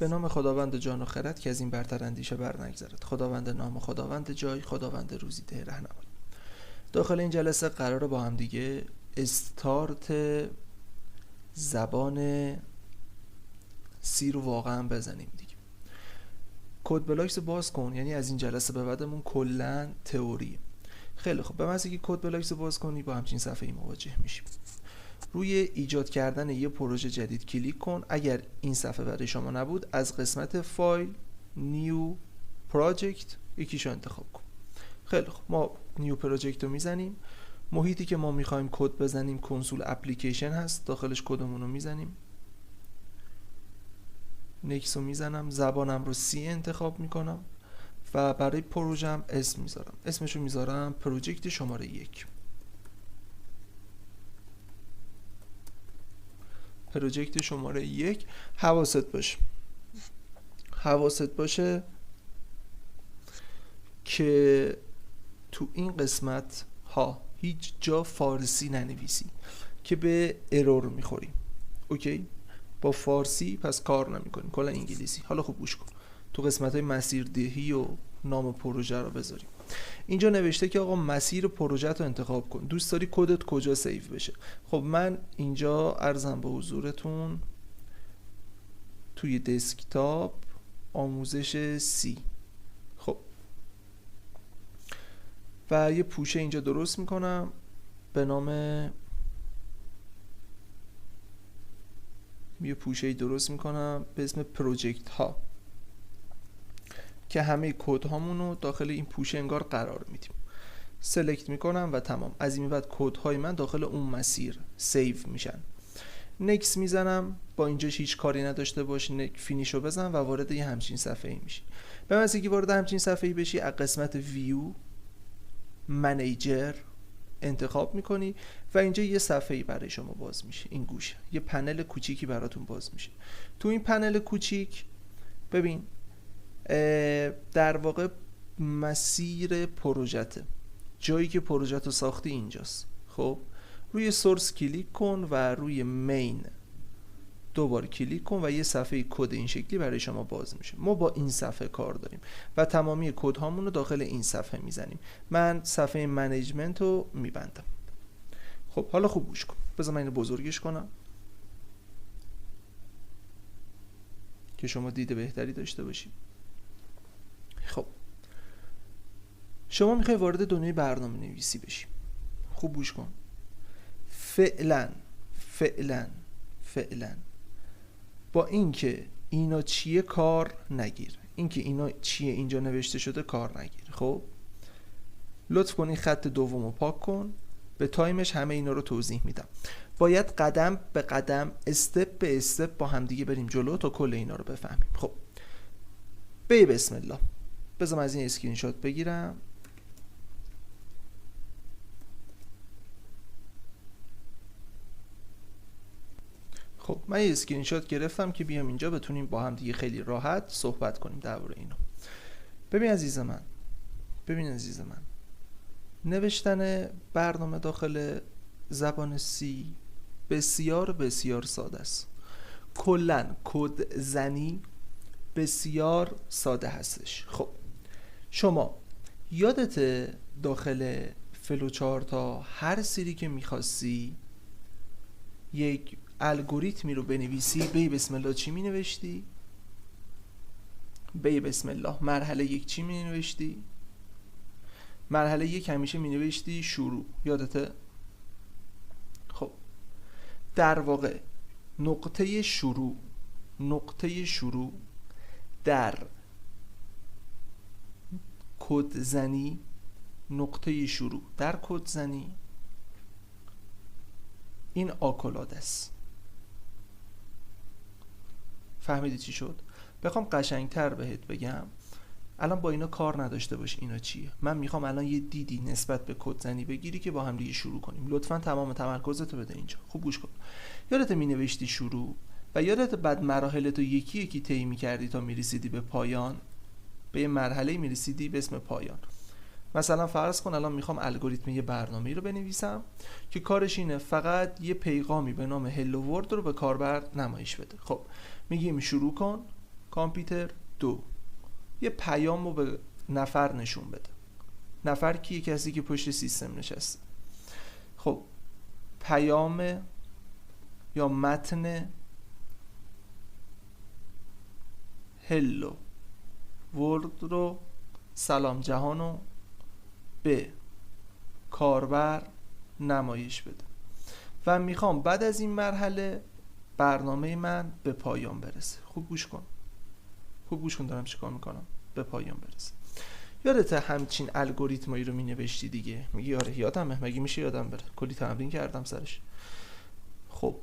به نام خداوند جان و خرد که از این برتر اندیشه بر نگذرد. خداوند نام، خداوند جای، خداوند روزی ده رهنمای. داخل این جلسه قراره با هم دیگه استارت زبان سی رو واقعا بزنیم دیگه. کد بلاکس باز کن، یعنی از این جلسه به بعدمون کلا تئوریه. خیلی خوب، به محض اینکه کد بلاکس باز کنی با همچین صفحه‌ای مواجه میشیم. روی ایجاد کردن یه پروژه جدید کلیک کن. اگر این صفحه برای شما نبود، از قسمت فایل نیو پراجکت یکیشو انتخاب کن. خیلی خوب، ما نیو پراجکت رو میزنیم. محیطی که ما میخوایم کد بزنیم کنسول اپلیکیشن هست، داخلش کدمون رو میزنیم. نکس رو میزنم، زبانم رو سی انتخاب میکنم و برای پروژم اسم میذارم. اسمشو میذارم پروژکت شماره 1. پروژکت شماره 1. حواست باشه که تو این قسمت ها هیچ جا فارسی ننویسی که به ارور میخوریم. اوکی؟ با فارسی پس کار نمیکنیم، کلا انگلیسی. حالا خوب گوش کن، تو قسمت های مسیردهی و نام پروژه رو بذاریم. اینجا نوشته که آقا مسیر پروژه رو انتخاب کن، دوست داری کدت کجا سیو بشه. خب من اینجا عرضم به حضورتون توی دسکتاپ آموزش سی. خب و یه پوشه اینجا درست میکنم به نام به اسم پروژکت ها که همه کد هامونو داخل این پوشه انگار قرار میدیم. سلکت میکنم و تمام. از این بعد کد های من داخل اون مسیر سیو میشن. نکس میزنم. با اینجاش هیچ کاری نداشته باش، فینیشو بزن و وارد یه همچین صفحه‌ای میشی. به محض اینکه وارد همچین صفحه‌ای بشی، از قسمت ویو منیجر انتخاب میکنی و اینجا یه صفحه‌ای برای شما باز میشه. این گوشه یه پنل کوچیکی براتون باز میشه. تو این پنل کوچیک ببین در واقع مسیر پروژته، جایی که پروژه رو ساختی اینجاست. خب روی سورس کلیک کن و روی مین دوبار کلیک کن و یه صفحه کد این شکلی برای شما باز میشه. ما با این صفحه کار داریم و تمامی کد هامون رو داخل این صفحه میزنیم. من صفحه منیجمنت رو میبندم. خب حالا خوب گوش کن، بذار من اینو بزرگش کنم که شما دید بهتری داشته باشید. خب شما میخوای وارد دنیای برنامه نویسی بشی. خوب گوش کن. فعلا با اینکه اینا چیه کار نگیر، اینکه اینا چیه اینجا نوشته شده کار نگیر. خب لطف کن این خط دومو پاک کن. به تایمش همه اینا رو توضیح میدم. باید قدم به قدم، استپ به استپ با همدیگه بریم جلو تا کل اینا رو بفهمیم. خب بسم الله. بذارم از این اسکرین شات بگیرم. خب من یه اسکرین شات گرفتم که بیام اینجا بتونیم با هم دیگه خیلی راحت صحبت کنیم درباره اینو. ببین عزیز من، نوشتن برنامه داخل زبان سی بسیار بسیار ساده است. کلا کد زنی بسیار ساده هستش. خب شما یادت داخل فلوچارت ها هر سری که میخواستی یک الگوریتمی رو بنویسی، بسم الله چی می نوشتی؟ بسم الله مرحله 1 چی می نوشتی؟ مرحله 1 همیشه می نوشتی شروع، یادته؟ خب در واقع نقطه شروع در کدزنی، این آکولاد است. فهمیدی چی شد؟ بخوام قشنگتر بهت بگم، الان با اینا کار نداشته باش اینا چیه. من میخوام الان یه دیدی نسبت به کدزنی بگیری که با هم دیگه شروع کنیم. لطفاً تمام تمرکزتو بده اینجا. خوب گوش کن. یادت مینوشتی شروع و یادت بعد مراحلتو یکی یکی طی می‌کردی تا میرسیدی به پایان، به یه مرحله میرسیدی به اسم پایان. مثلا فرض کن الان میخوام الگوریتم یه برنامه‌ای رو بنویسم که کارش اینه فقط یه پیغامی به نام هلو ورلد رو به کاربر نمایش بده. خب میگیم شروع کن کامپیوتر 2 یه پیام رو به نفر نشون بده. نفر کیه؟ کسی که پشت سیستم نشسته. خب پیام یا متن هلو ورد رو، سلام جهان رو به کاربر نمایش بده و میخوام بعد از این مرحله برنامه من به پایان برسه. خوب گوش کن دارم چیکار میکنم. به پایان برسه. یادت همچین الگوریتمایی رو مینوشتی دیگه؟ میگی آره یادمه، مگه میشه یادم بره، کلی تمرین کردم سرش. خب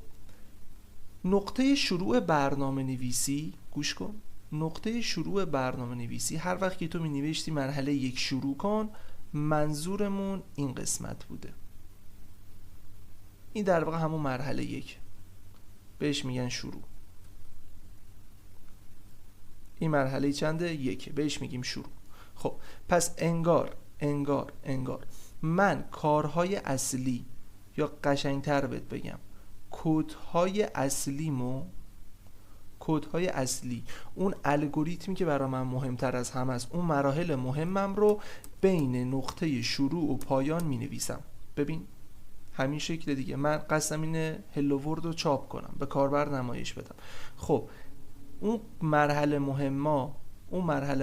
نقطه شروع برنامه نویسی، گوش کن، نقطه شروع برنامه نویسی هر وقت که تو می نوشتی مرحله 1 شروع کن، منظورمون این قسمت بوده. این در واقع همون مرحله 1 بهش میگن شروع. این مرحله چنده؟ 1 بهش میگیم شروع. خب پس انگار من کارهای اصلی، یا قشنگتر بهت بگم کدهای اصلی، اون الگوریتمی که برای من مهمتر از همه است، اون مراحل مهمم رو بین نقطه شروع و پایان می نویسم. ببین همین شکل دیگه. من قصدم اینه هلو ورد رو چاپ کنم، به کاربر نمایش بدم. خب اون مرحله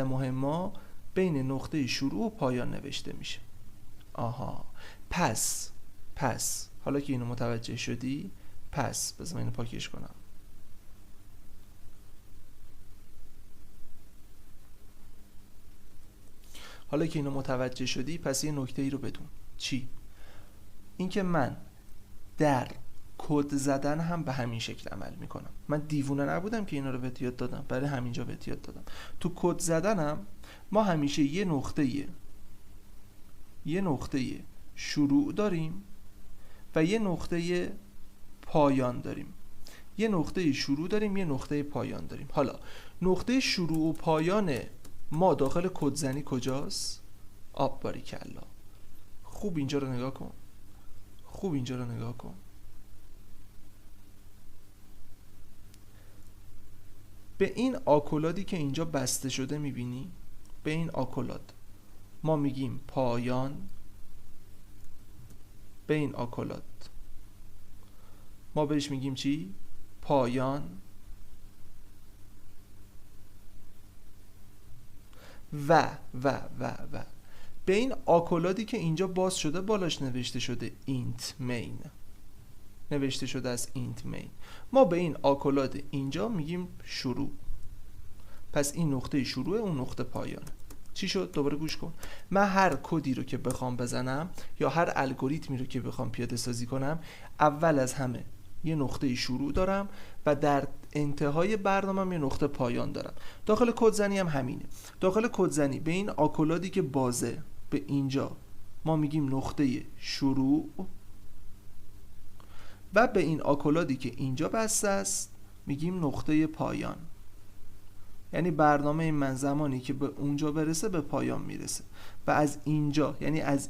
مهمه بین نقطه شروع و پایان نوشته میشه. آها، پس حالا که اینو متوجه شدی، پس بذار من اینو پاکش کنم. حالا که اینو متوجه شدی، پس یه نکته ای رو بدون. چی؟ اینکه من در کد زدن هم به همین شکل عمل میکنم. من دیوونه نبودم که اینا رو بهت یاد دادم، برای همینجا بهت یاد دادم. تو کد زدنم ما همیشه یه نقطه شروع داریم و یه نقطه پایان داریم. یه نقطه شروع داریم، یه نقطه پایان داریم. حالا نقطه شروع و پایان ما داخل کدزنی کجاست؟ آب باریکلا. خوب اینجا رو نگاه کن. به این آکولادی که اینجا بسته شده میبینی؟ به این آکولاد ما میگیم پایان. به این آکولاد ما بهش میگیم چی؟ پایان. و به این آکولادی که اینجا باز شده بالاش نوشته شده اینت مین، نوشته شده از اینت مین، ما به این آکولاد اینجا میگیم شروع. پس این نقطه شروع، اون نقطه پایان. چی شد؟ دوباره گوش کن. من هر کدی رو که بخوام بزنم یا هر الگوریتمی رو که بخوام پیاده سازی کنم، اول از همه یه نقطه شروع دارم و در انتهای برنامه‌ام یه نقطه پایان دارم. داخل کدزنی هم همینه. داخل کدزنی به این آکولادی که بازه، به اینجا ما میگیم نقطه شروع و به این آکولادی که اینجا بسته است میگیم نقطه پایان. یعنی برنامه من زمانی که به اونجا برسه به پایان میرسه و از اینجا، یعنی از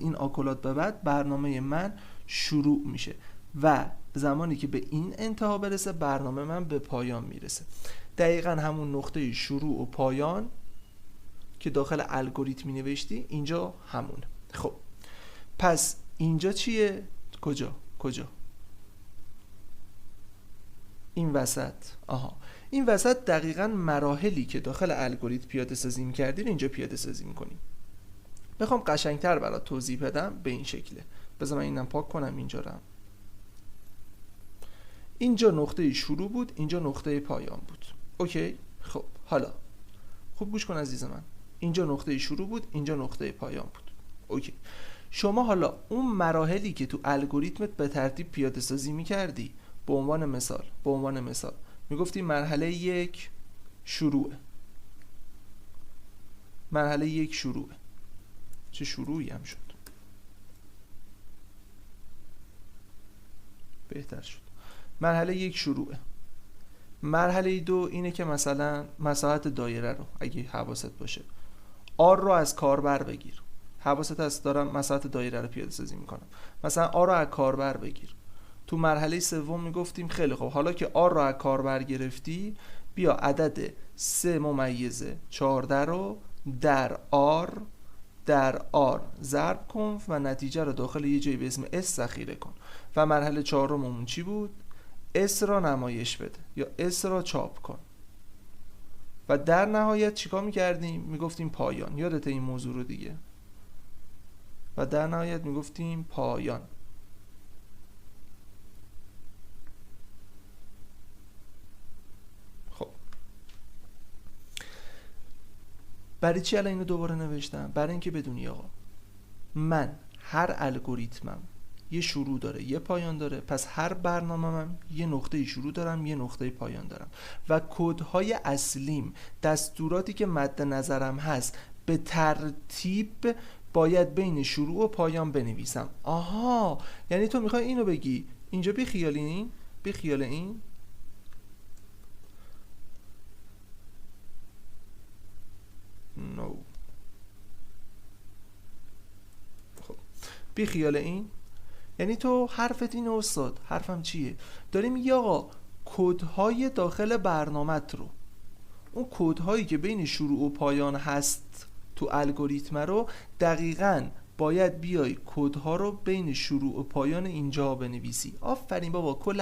این آکولاد به بعد برنامه من شروع میشه و زمانی که به این انتها برسه برنامه من به پایان میرسه. دقیقا همون نقطه شروع و پایان که داخل الگوریتم می نوشتی اینجا همونه. خب پس اینجا چیه؟ کجا؟ این وسط. این وسط دقیقاً مراحلی که داخل الگوریتم پیاده سازی می‌کردین اینجا پیاده سازی می‌کنیم. بخوام قشنگتر برات توضیح بدم به این شکله. بذار من اینم پاک کنم اینجا رو. اینجا نقطه شروع بود، اینجا نقطه پایان بود. اوکی؟ خب حالا خوب گوش کن عزیز من. اینجا نقطه شروع بود، اینجا نقطه پایان بود. اوکی. شما حالا اون مراحلی که تو الگوریتمت به ترتیب پیاده سازی می‌کردی، به عنوان مثال میگفتی مرحله 1 شروعه. مرحله 1 شروعه. چه شروعی هم شد. بهتر شد. مرحله 1 شروعه. مرحله 2 اینه که مثلا مساحت دایره رو اگه حواست باشه آر رو از کاربر بگیر. حواست هست دارم مساحت دایره رو پیاده سازی میکنم. مثلا آر رو از کاربر بگیر. تو مرحله 3 میگفتیم خیلی خوب، حالا که آر رو از کاربر گرفتی بیا عدد 3/14 رو در آر ضرب کن و نتیجه رو داخل یه جایی به اسم اس ذخیره کن و مرحله چهارممون چی بود؟ اس را نمایش بده یا اس را چاپ کن و در نهایت چیکار میکردیم؟ میگفتیم پایان. یادت این موضوع رو دیگه؟ و در نهایت میگفتیم پایان. خب برای چی الان اینو دوباره نوشتم؟ برای اینکه بدونی آقا من هر الگوریتمم یه شروع داره یه پایان داره، پس هر برنامه‌م یه نقطه شروع دارم یه نقطه پایان دارم و کدهای اصلیم، دستوراتی که مد نظرم هست، به ترتیب باید بین شروع و پایان بنویسم. آها، یعنی تو میخوای اینو بگی اینجا بی خیال این نو خب بی خیال این یعنی تو حرفت اینه استاد. حرفم چیه؟ داری میگی آقا کدهای داخل برنامت رو، اون کدهایی که بین شروع و پایان هست تو الگوریتم رو دقیقاً باید بیای کدها رو بین شروع و پایان اینجا بنویسی. آفرین بابا، کل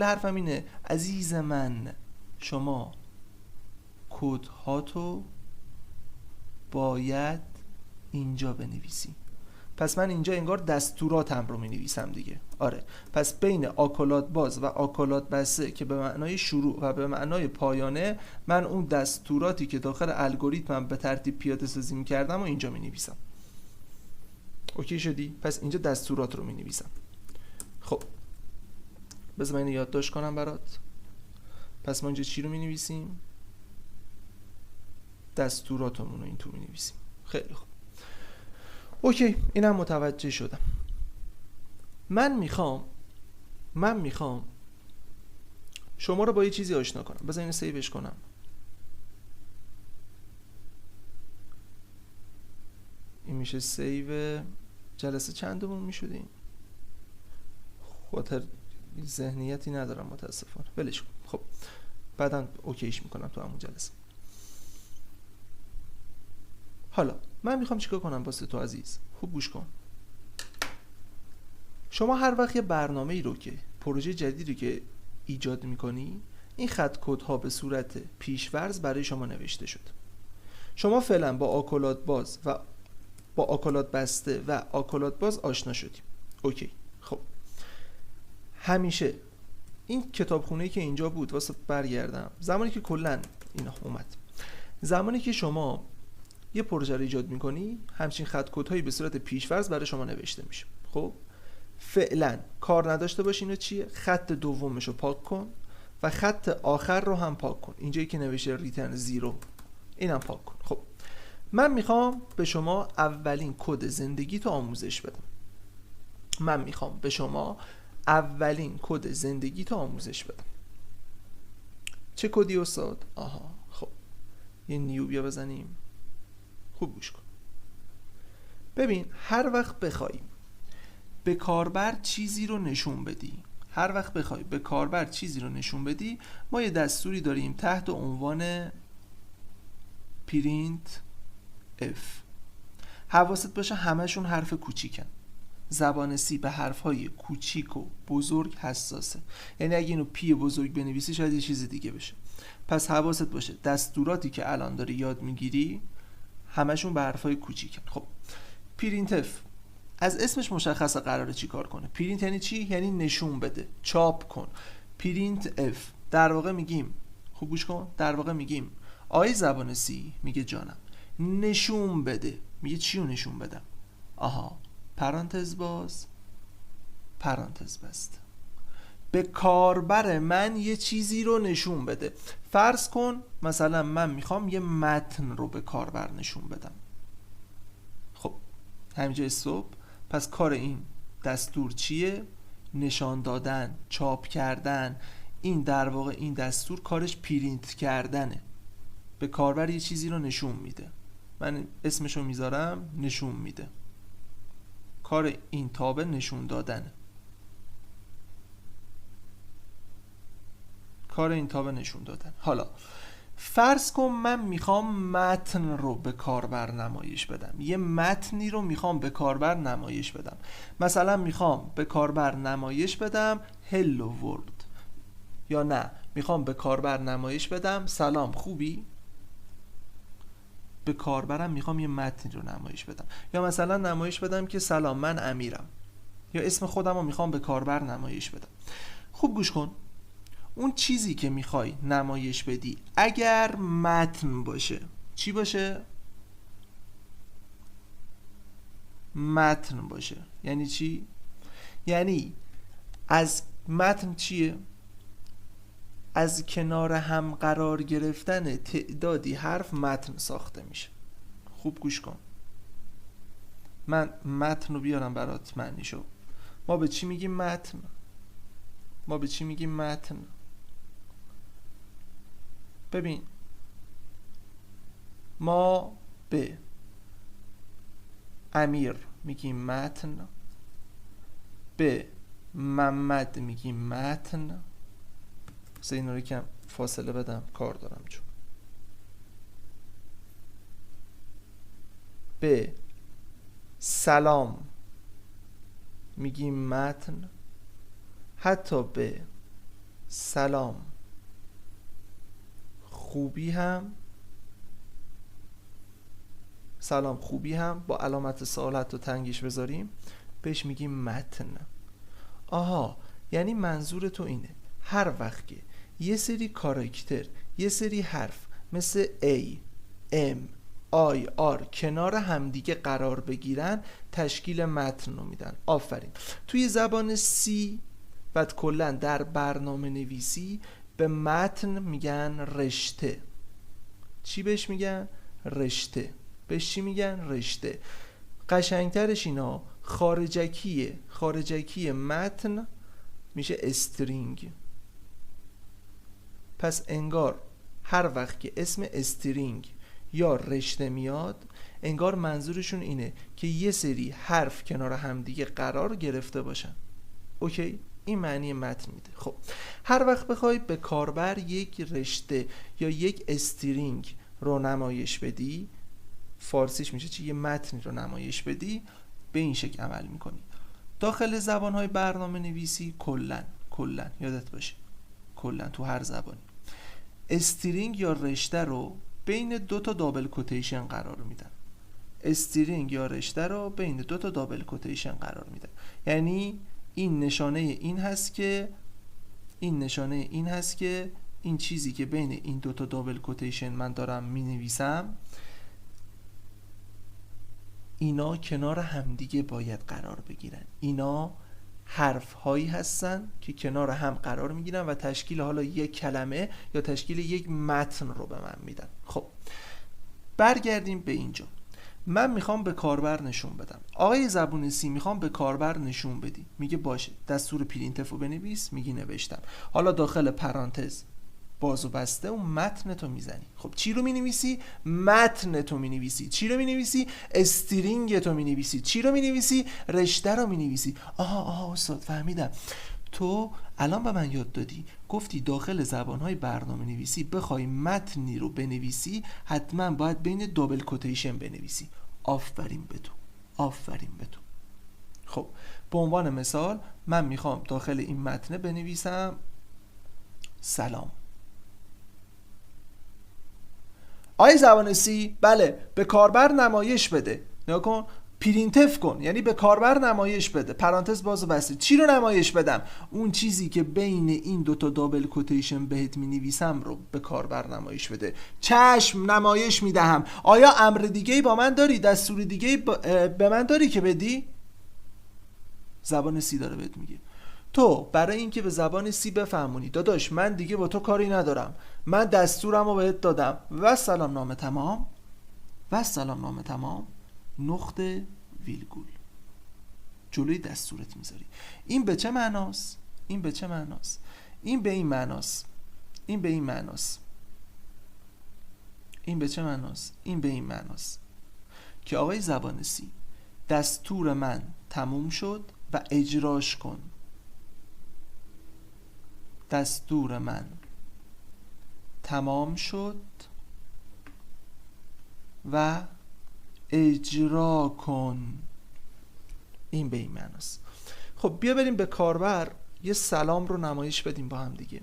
حرفم اینه عزیز من، شما کدهاتو باید اینجا بنویسی. پس من اینجا انگار دستوراتم رو می نویسم دیگه. آره، پس بین آکولات باز و آکولات بسته که به معنای شروع و به معنای پایانه، من اون دستوراتی که داخل الگوریتمم به ترتیب پیاده سازی می کردم و اینجا می نویسم. اوکی شدی؟ پس اینجا دستورات رو می نویسم. خب بذار من اینو یادداشت کنم برات. پس ما اینجا چی رو می نویسیم؟ دستوراتمون رو این تو می نویسیم. خیلی خوب. اوکی، اینم متوجه شدم. من میخوام شما رو با یه چیزی آشنا کنم. بذار اینو سیوش کنم. این میشه سیو جلسه چندمون میشدیم؟ خاطر ذهنیتی ندارم متاسفانه، ولش کن. خب بعداً اوکیش میکنم تو همون جلسه. حالا من میخوام چیکار کنم واسه تو عزیز؟ خوب گوش کن. شما هر وقت یه برنامه ای رو که پروژه جدیدی که ایجاد میکنی، این خط کدها به صورت پیش‌فرض برای شما نوشته شد. شما فعلا با آکولات باز و با آکولات بسته و آکولات باز آشنا شدیم. اوکی. خب همیشه این کتابخونه‌ای که اینجا بود، واسه برگردم زمانی که کلا اینا اومد، زمانی که شما یه پروژه رو ایجاد میکنی، همچین خط کدهایی به صورت پیش‌فرض برای شما نوشته میشه. خب فعلا کار نداشته باش. اینو چیه؟ خط دومش رو پاک کن و خط آخر رو هم پاک کن. اینجایی که نوشته ریترن 0 اینم پاک کن. خب من میخوام به شما اولین کد زندگی تو آموزش بدم. چه کدی استاد؟ آها، خب یه نیو بیا بزنیم. خوب گوش کن. ببین، هر وقت بخوای به کاربر چیزی رو نشون بدی، ما یه دستوری داریم تحت عنوان پرینت اف. حواست باشه همشون حرف کوچیکن. زبان سی به حرفهای کوچیک و بزرگ حساسه. یعنی اگه اینو پی بزرگ بنویسی شاید یه چیز دیگه بشه. پس حواست باشه دستوراتی که الان داری یاد میگیری همشون به حرفهای کوچیکن. خب پرینت اف از اسمش مشخصه قراره چی کار کنه. پرینت یعنی چی؟ یعنی نشون بده، چاپ کن. پرینت اف در واقع میگیم، خوب گوش کن، در واقع میگیم آی زبان سی میگه جانم نشون بده. میگه چی رو نشون بدم؟ آها، پرانتز باز پرانتز بست. به کاربر من یه چیزی رو نشون بده. فرض کن مثلا من میخوام یه متن رو به کاربر نشون بدم. خب همینجا استوب. پس کار این دستور چیه؟ نشان دادن، چاپ کردن. این در واقع این دستور کارش پرینت کردنه. به کاربر یه چیزی رو نشون میده. من اسمشو میذارم نشون میده. کار این تابع نشون دادنه. کار این تابع نشون دادن. حالا فرض کن من میخوام متن رو به کاربر نمایش بدم، یه متنی رو میخوام به کاربر نمایش بدم. مثلا میخوام به کاربر نمایش بدم hello world، یا نه میخوام به کاربر نمایش بدم سلام خوبی. به کاربرم میخوام یه متنی رو نمایش بدم، یا مثلا نمایش بدم که سلام من امیرم، یا اسم خودم رو میخوام به کاربر نمایش بدم. خوب گوش کن، اون چیزی که میخوای نمایش بدی اگر متن باشه، چی باشه؟ متن باشه. یعنی چی؟ یعنی از متن چیه؟ از کنار هم قرار گرفتن تعدادی حرف متن ساخته میشه. خوب گوش کن، من متن رو بیارم برات معنی شو. ما به چی میگیم متن؟ ما به چی میگیم متن؟ ببین، ما به امیر میگیم متن، به محمد میگیم متن. این رو کم فاصله بدم کار دارم چون. به سلام میگیم متن، حتی به سلام خوبی هم، سلام خوبی هم با علامت سوالت رو تنگیش بذاریم بهش میگیم متن. آها، یعنی منظور تو اینه هر وقت که یه سری کاراکتر، یه سری حرف مثل A, M, I, R کنار همدیگه قرار بگیرن تشکیل متن رو میدن. آفرین. توی زبان C و کلا در برنامه نویسی به متن میگن رشته. چی بهش میگن؟ رشته. بهش چی میگن؟ رشته. قشنگترش اینا خارجکی متن میشه استرینگ. پس انگار هر وقت که اسم استرینگ یا رشته میاد انگار منظورشون اینه که یه سری حرف کنار همدیگه قرار گرفته باشن. اوکی؟ این معنی متن میده. خب هر وقت بخوای به کاربر یک رشته یا یک استرینگ رو نمایش بدی، فارسیش میشه چی؟ یه متنی رو نمایش بدی، به این شکل عمل میکنی. داخل زبانهای برنامه نویسی کلن یادت باشه، کلن تو هر زبانی استرینگ یا رشته رو بین دو تا دابل کوتیشن قرار میدن. استرینگ یا رشته رو بین دو تا دابل کوتیشن قرار میدن. یعنی این نشانه این هست که این چیزی که بین این دو تا دابل کوتیشن من دارم می نویسم اینا کنار همدیگه باید قرار بگیرن. اینا حرف هایی هستن که کنار هم قرار میگیرن و تشکیل حالا یک کلمه یا تشکیل یک متن رو به من میدن. خب برگردیم به اینجا. من میخوام به کاربر نشون بدم. آقای زبون سی میخوام به کاربر نشون بدی. میگه باشه، دستور پرینتف رو بنویس. میگی نوشتم. حالا داخل پرانتز باز و بسته اون متن تو میزنی. خب چی رو مینویسی؟ متن تو مینویسی. چی رو مینویسی؟ استرینگ تو مینویسی. چی رو مینویسی؟ رشته رو مینویسی. آها استاد فهمیدم. تو الان به من یاد دادی، گفتی داخل زبانهای برنامه نویسی بخوای متنی رو بنویسی حتما باید بین دابل کوتیشن بنویسی. آفرین به تو. خب به عنوان مثال من میخوام داخل این متن بنویسم سلام. آی زبان سی، بله، به کاربر نمایش بده. نگاه کن، پرینتف کن، یعنی به کاربر نمایش بده. پرانتز باز و بسته. چی رو نمایش بدم؟ اون چیزی که بین این دوتا دابل کوتیشن بهت می نویسم رو به کاربر نمایش بده. چشم، نمایش می دهم. آیا امر دیگه‌ای با من داری؟ دستور دیگه‌ای به من داری که بدی؟ زبان سی داره بهت میگه تو برای اینکه به زبان سی بفهمونی داداش من دیگه با تو کاری ندارم، من دستورم رو بهت دادم و سلام نامه تمام نقطه ویرگول جلوی دستورت میذاری. این به چه معناست؟ این به این معناست که آقای زبان سی، دستور من تموم شد و اجراش کن. دستور من تمام شد و اجرا کن. این به این معناست. خب بیا بریم به کاربر یه سلام رو نمایش بدیم با هم دیگه.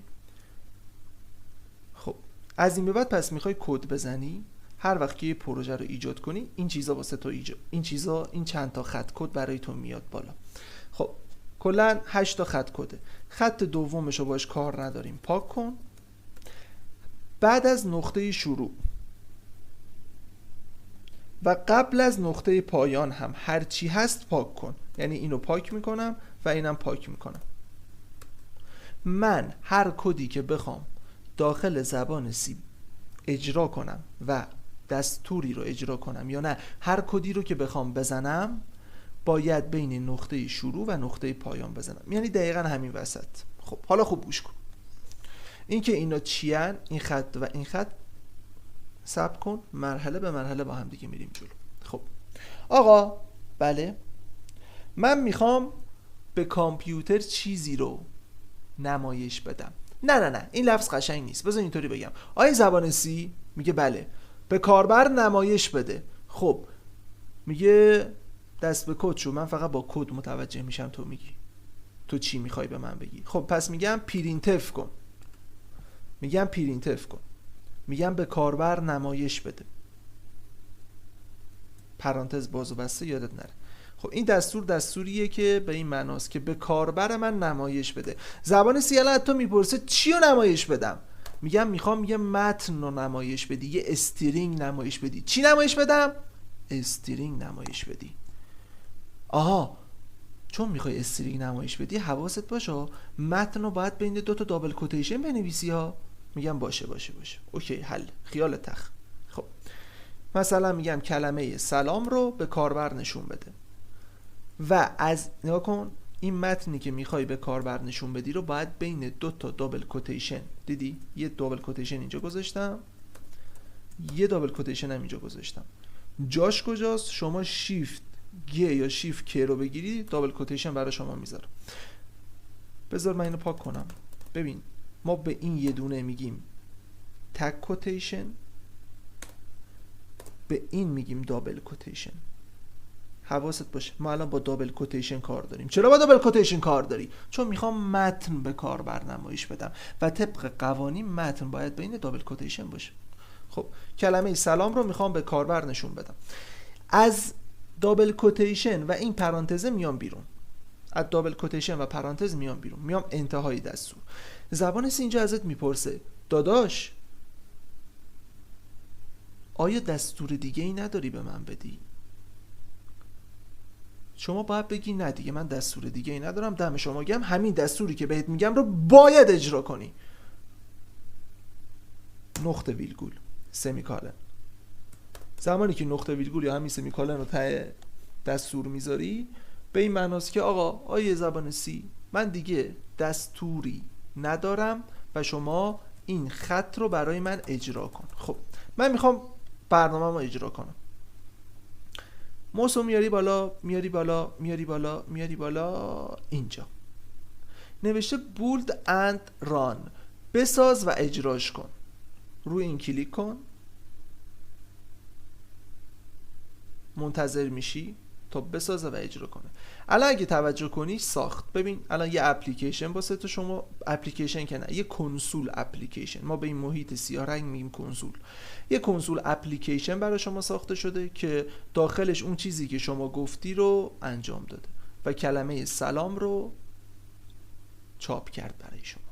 خب از این به بعد پس میخوای کد بزنی، هر وقت که یه پروژه رو ایجاد کنی این چیزا واسه تو این چند تا خط کد برای تو میاد بالا. خب کلا 8 تا خط کده. خط دومش رو باش کار نداریم، پاک کن. بعد از نقطه شروع و قبل از نقطه پایان هم هر چی هست پاک کن. یعنی اینو پاک میکنم و اینم پاک میکنم. من هر کدی که بخوام داخل زبان سی اجرا کنم و دستوری رو اجرا کنم یا نه هر کدی رو که بخوام بزنم باید بین نقطه شروع و نقطه پایان بزنم، یعنی دقیقا همین وسط. خب حالا خوب گوش کن. این که اینا چیان، این خط و این خط، ثبت کن، مرحله به مرحله با هم دیگه میریم جلو. خب آقا بله من میخوام به کامپیوتر چیزی رو نمایش بدم. نه این لفظ قشنگ نیست، بذار اینطوری بگم. آیا زبان سی میگه بله به کاربر نمایش بده. خب میگه دست به کد شو، من فقط با کد متوجه میشم تو میگی تو چی میخوای به من بگی. خب پس میگم پرینتف کن، میگم به کاربر نمایش بده، پرانتز باز و بسته یادت نره. خب این دستوریه که به این معناست که به کاربر من نمایش بده. زبان سی الان تو میپرسه چی رو نمایش بدم، میخوام یه متن رو نمایش بدی، یه استرینگ نمایش بدی. چی نمایش بدم؟ استرینگ نمایش بدی. آها چون میخوای استرینگ نمایش بدی حواست باشه متن رو باید بین 2 تا دابل کوتیشن بنویسی ها. میگم باشه اوکی حل، خیال تخ. خب مثلا میگم کلمه سلام رو به کاربر نشون بده و از نگاه کن این متنی که میخوای به کاربر نشون بدی رو باید بین 2 تا دابل کوتیشن، دیدی یه دابل کوتیشن اینجا گذاشتم، یه دابل کوتیشن هم اینجا گذاشتم. جاش کجاست؟ شما شیفت G یا شیفت K رو بگیری دابل کوتیشن برای شما میذارم. بذار من اینو پاک کنم. ببین ما به این یه دونه میگیم تگ کوتیشن، به این میگیم دابل کوتیشن. حواست باشه ما الان با دابل کوتیشن کار داریم. چرا با دابل کوتیشن کار داری؟ چون میخوام متن به کاربر نمایش بدم و طبق قوانین متن باید بین دابل کوتیشن باشه. خب کلمه سلام رو میخوام به کاربر نشون بدم، از دابل کوتیشن و این پرانتزه میام بیرون، از دابل کوتیشن و پرانتز میام بیرون، میام انتهای دستور. زبان سی اینجا ازت میپرسه داداش آیا دستور دیگه ای نداری به من بدی؟ شما باید بگی نه دیگه من دستور دیگه ای ندارم، دم شما گم، همین دستوری که بهت میگم رو باید اجرا کنی. نقطه ویرگول سمیکالن. زمانی که نقطه ویرگول یا همین سمیکالن رو ته دستور میذاری به این معناست که آیه زبان سی من دیگه دستوری ندارم و شما این خط رو برای من اجرا کن. خب من میخوام برنامه رو اجرا کنم. موسو میاری بالا اینجا نوشته بولد اند ران، بساز و اجراش کن. روی این کلیک کن، منتظر میشی تا بسازه و اجرا کنه. الان اگه توجه کنی ساخت. ببین الان یه اپلیکیشن واسه تو، شما اپلیکیشن که نه، یه کنسول اپلیکیشن، ما به این محیط سیاه رنگ میگیم کنسول. یه کنسول اپلیکیشن برای شما ساخته شده که داخلش اون چیزی که شما گفتی رو انجام داده و کلمه سلام رو چاپ کرد برای شما.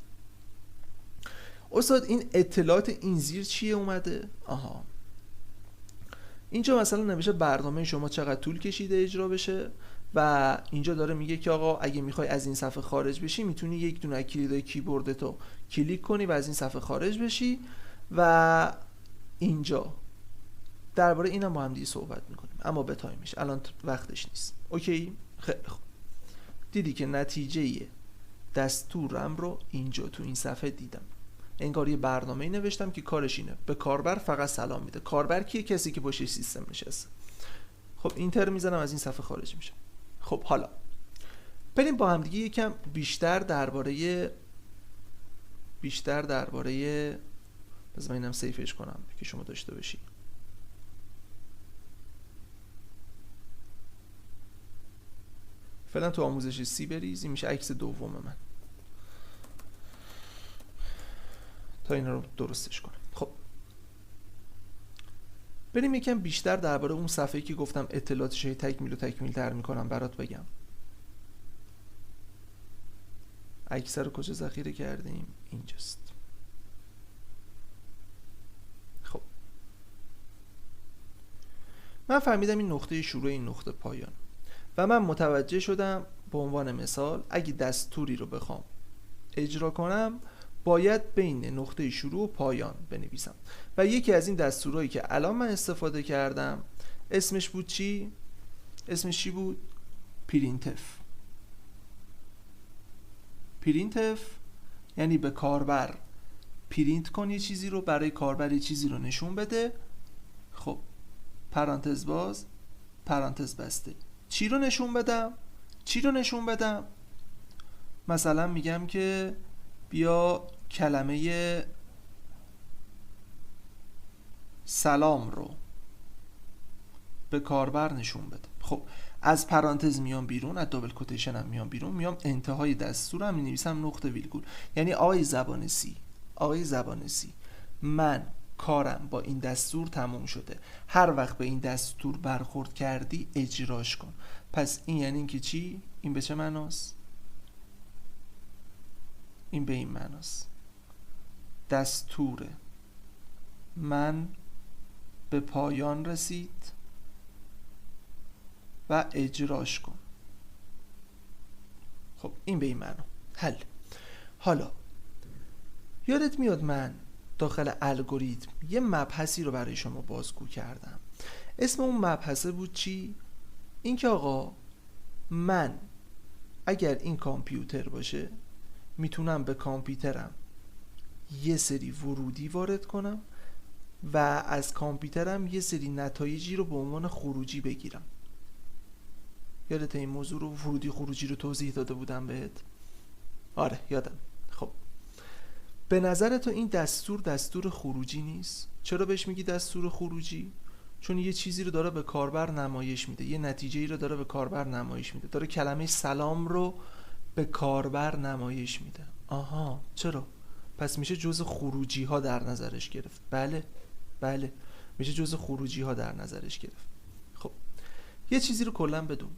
استاد این اطلاعات این زیر چیه اومده؟ آها اینجا مثلا نوشته برنامه شما چقدر طول کشیده اجرا بشه و اینجا داره میگه که آقا اگه میخوای از این صفحه خارج بشی میتونی یک دونه کلیدای کیبوردتو کلیک کنی و از این صفحه خارج بشی و اینجا درباره اینم با هم دیگه صحبت میکنیم اما به تایمش، الان وقتش نیست. اوکی خیلی خوب. دیدی که نتیجه دستورم رو اینجا تو این صفحه دیدم. انگار یه برنامه‌ای نوشتم که کارش اینه به کاربر فقط سلام میده. کاربر کیه؟ کسی که پشت سیستم نشسته. خب اینتر میزنم از این صفحه خارج میشه. خب حالا بریم با هم دیگه یکم بیشتر درباره پس من اینم سیفش کنم که شما داشته باشی. فعلا تو آموزش سی بریز. این میشه عکس دوم من تا این رو درستش کنم. خب بریم یکم بیشتر درباره اون صفحه‌ای که گفتم اطلاعاتش تکمیل تر میکنم برات بگم. عکس رو کجا ذخیره کردیم؟ اینجاست. خب من فهمیدم این نقطه شروع، این نقطه پایان، و من متوجه شدم به عنوان مثال اگه دستوری رو بخوام اجرا کنم باید بین نقطه شروع و پایان بنویسم. و یکی از این دستورهایی که الان من استفاده کردم اسمش بود چی؟ اسمش چی بود؟ پرینتف. پرینتف یعنی به کاربر پرینت کن یه چیزی رو، برای کاربر یه چیزی رو نشون بده. خب پرانتز باز، پرانتز بسته. چی رو نشون بدم؟ چی رو نشون بدم؟ مثلا میگم که بیا کلمه سلام رو به کاربر نشون بده. خب از پرانتز میام بیرون، از دابل کوتیشن هم میام بیرون، میام انتهای دستور هم می‌نویسم نقطه ویرگول. یعنی آقای زبان سی، آقای زبان سی، من کارم با این دستور تموم شده. هر وقت به این دستور برخورد کردی اجراش کن. پس این یعنی این که چی؟ این به چه معناست؟ این به این معناست دستور من به پایان رسید و اجراش کن. خب این به این معنا. حل. حالا یادت میاد من داخل الگوریتم یه مبحثی رو برای شما بازگو کردم. اسم اون مبحثه بود چی؟ این که آقا من اگر این کامپیوتر باشه میتونم به کامپیوترم یه سری ورودی وارد کنم و از کامپیوترم یه سری نتایجی رو به عنوان خروجی بگیرم. یادت این موضوع رو ورودی خروجی رو توضیح داده بودم بهت؟ آره یادم. خب به نظر تو این دستور خروجی نیست؟ چرا بهش میگی دستور خروجی؟ چون یه چیزی رو داره به کاربر نمایش میده، یه نتیجه‌ای رو داره به کاربر نمایش میده، داره کلمه سلام رو به کاربر نمایش میده. آها چرا؟ پس میشه جزء خروجی ها در نظرش گرفت. بله میشه جزء خروجی ها در نظرش گرفت. خب یه چیزی رو کلا بدون،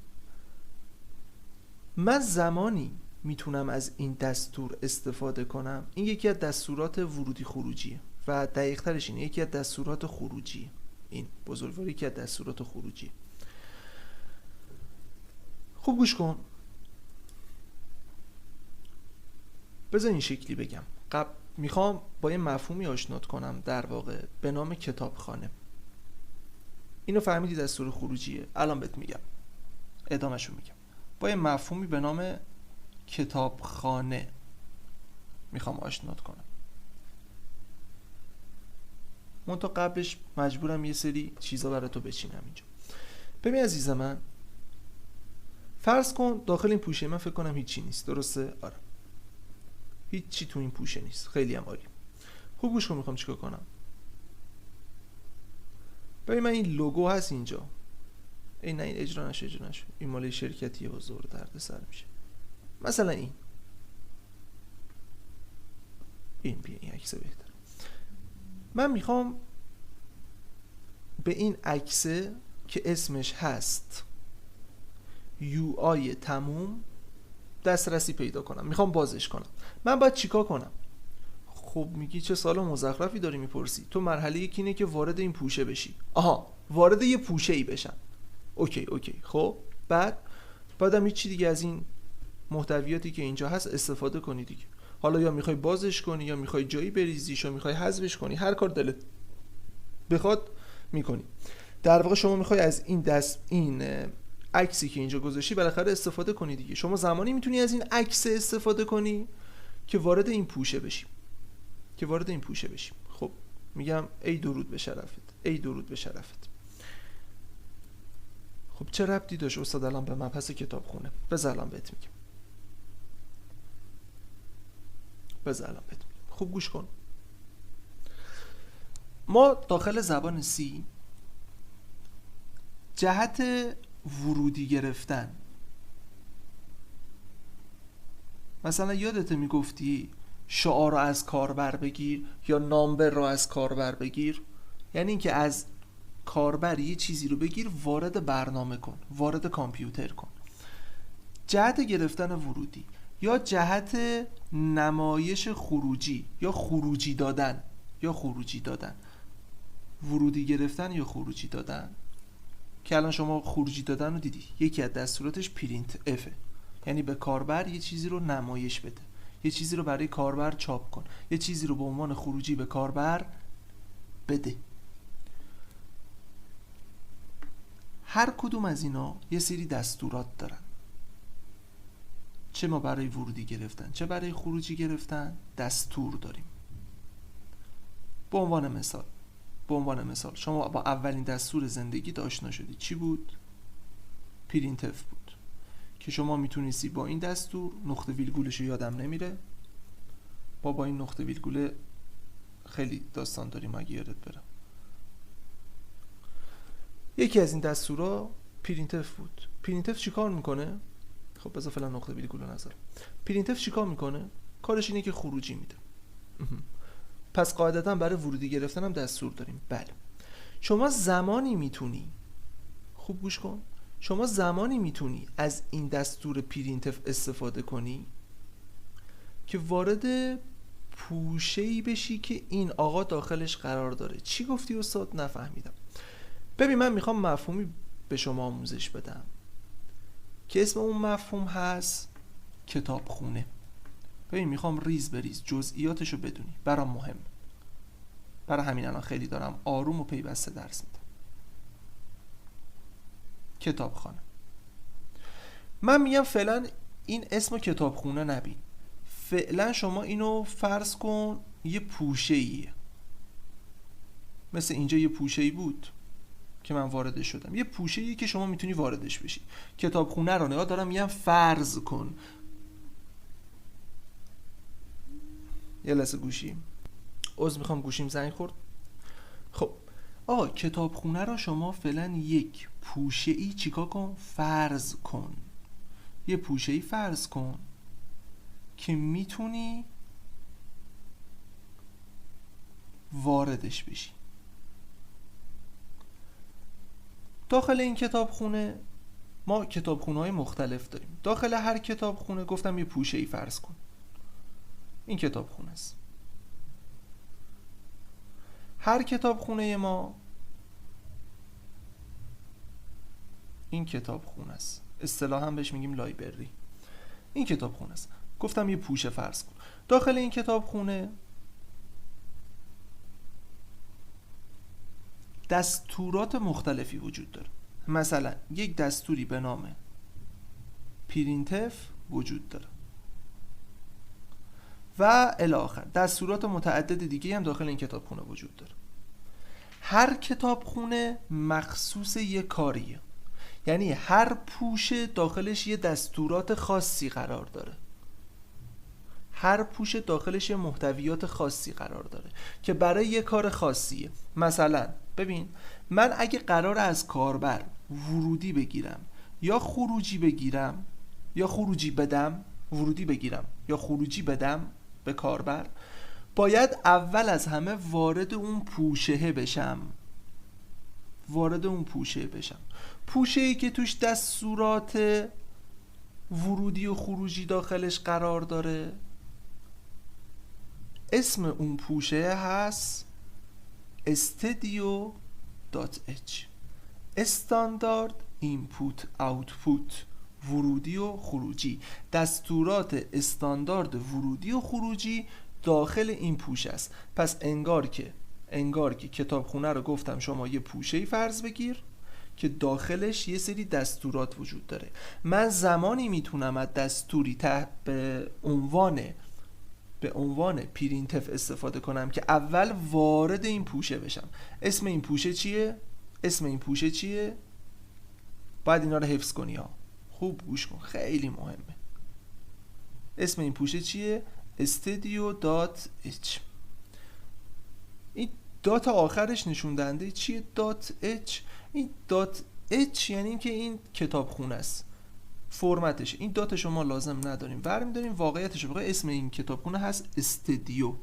من زمانی میتونم از این دستور استفاده کنم، این یکی از دستورات ورودی خروجیه و دقیق ترش اینه یکی از دستورات خروجی، این بزرگواری یکی از دستورات خروجی. خوب گوش کن، بذار این شکلی بگم. میخوام با یه مفهومی آشنات کنم در واقع به نام کتابخانه. اینو فهمیدی دستور خروجیه؟ الان بهت میگم، ادامهشو میگم. با یه مفهومی به نام کتابخانه میخوام آشنات کنم. منتها قبلش مجبورم یه سری چیزا برای تو بچینم اینجا. ببین عزیز من، فرض کن داخل این پوشه من فکر کنم هیچی نیست، درسته؟ آره هیچی تو این پوشه نیست. خیلی هم عالی. خوب گوش کن، میخوام چیکار کنم. ببین من این لوگو هست اینجا، این اجرا نشه، این مال شرکتیه و زور درد سر میشه. مثلا این این عکس بهتر. من میخوام به این عکس که اسمش هست UI تموم دسترسی پیدا کنم، میخوام بازش کنم. من باید چیکار کنم؟ خب میگی چه سوال مزخرفی داری میپرسی. تو مرحله یکی اینه که وارد این پوشه بشی. آها وارد یه پوشه ای بشم. اوکی. خب بعدم هیچ چی دیگه از این محتویاتی که اینجا هست استفاده کنی دیگه. حالا یا میخوای بازش کنی یا میخوای جایی بریزیش یا میخوای حذفش کنی، هر کار دلت بخواد میکنی. در واقع شما میخوای از این عکسی که اینجا گذاشتی بالاخره استفاده کنی دیگه. شما زمانی میتونی از این عکس استفاده کنی که وارد این پوشه بشی. خب میگم ای درود به شرفت. خب چه ربطی داشت استاد الان به مبحث کتابخونه؟ بذار الان بهت میگم. خوب گوش کن. ما داخل زبان C جهت ورودی گرفتن، مثلا یادت میگفتی شعار رو از کاربر بگیر یا نامبر رو از کاربر بگیر، یعنی اینکه از کاربر یه چیزی رو بگیر وارد برنامه کن، وارد کامپیوتر کن. جهت گرفتن ورودی یا جهت نمایش خروجی یا خروجی دادن ورودی گرفتن یا خروجی دادن، که الان شما خروجی دادن رو دیدی، یکی از دستوراتش پرینت افه، یعنی به کاربر یه چیزی رو نمایش بده، یه چیزی رو برای کاربر چاپ کن، یه چیزی رو به عنوان خروجی به کاربر بده. هر کدوم از اینا یه سری دستورات دارن، چه ما برای ورودی گرفتن چه برای خروجی گرفتن دستور داریم. به عنوان مثال شما با اولین دستور زندگی آشنا شدی، چی بود؟ پرینتف بود، که شما میتونستی با این دستور نقطه ویرگولش رو یادم نمیره، با این نقطه ویرگول خیلی داستان داریم اگه یادت برم. یکی از این دستورا پرینتف بود. پرینتف چی کار میکنه؟ خب بذار فعلا نقطه ویرگول رو نذارم. پرینتف چی کار میکنه؟ کارش اینه که خروجی میده. پس قاعدتا برای ورودی گرفتن هم دستور داریم. بله، شما زمانی میتونی، خوب گوش کن، شما زمانی میتونی از این دستور پرینتف استفاده کنی که وارد پوشه‌ای بشی که این آقا داخلش قرار داره. چی گفتی استاد؟ نفهمیدم. ببین من میخوام مفهومی به شما آموزش بدم که اسم اون مفهوم هست کتابخونه. ببین میخوام ریز به ریز جزئیاتشو بدونی، برام مهم. برای همین الان خیلی دارم آروم و پیوسته درس میدم. کتابخانه، من میگم فعلا این اسم کتابخونه نبین، فعلا شما اینو فرض کن یه پوشه‌ایه، مثل اینجا یه پوشه‌ای بود که من واردش شدم، یه پوشه‌ایه که شما میتونی واردش بشی. کتابخونه رو نگاه دارم میگم فرض کن. یه لحظه گوشیم، میخوام گوشیم زنگ خورد. خب آقا کتابخونه رو شما فعلا یک پوشه‌ای چیکار کن؟ فرض کن. یه پوشه‌ای فرض کن که میتونی واردش بشی. داخل این کتابخونه ما کتابخونه‌های مختلف داریم. داخل هر کتابخونه گفتم یه پوشه‌ای فرض کن. این کتابخونه است. هر کتابخونه ما این کتابخونه است. اصطلاحاً بهش میگیم لایبرری. این کتابخونه است. گفتم یه پوشه فرض کن. داخل این کتابخونه دستورات مختلفی وجود داره. مثلا یک دستوری به نام پرینتف وجود داره و الی آخر. دستورات متعدد دیگه هم داخل این کتابخونه وجود داره. هر کتابخونه مخصوص یه کاریه، یعنی هر پوشه داخلش یه دستورات خاصی قرار داره، هر پوشه داخلش یه محتویات خاصی قرار داره که برای یه کار خاصیه. مثلا ببین من اگه قرار از کاربر ورودی بگیرم یا خروجی بگیرم یا خروجی بدم، ورودی بگیرم یا خروجی بدم به کاربر، باید اول از همه وارد اون پوشه بشم. پوشه‌ای که توش دستورات ورودی و خروجی داخلش قرار داره، اسم اون پوشه هست studio.h، استاندارد اینپوت آوتپوت، ورودی و خروجی. دستورات استاندارد ورودی و خروجی داخل این پوشه است. پس انگار که کتابخونه رو گفتم شما یه پوشه‌ای فرض بگیر که داخلش یه سری دستورات وجود داره. من زمانی میتونم از دستوری به عنوان پرینتف استفاده کنم که اول وارد این پوشه بشم. اسم این پوشه چیه؟ باید اینا رو حفظ کنی ها. خوب گوش کن، خیلی مهمه. اسم این پوشه چیه؟ studio.h. این دات آخرش نشون دهنده چیه؟ دات اچ. این دات اچ یعنی این که این کتابخونه است، فرمتش. این دات شما لازم نداریم، برمی‌داریم واقعیتش رو بخوای. اسم این کتابخونه هست استدیو،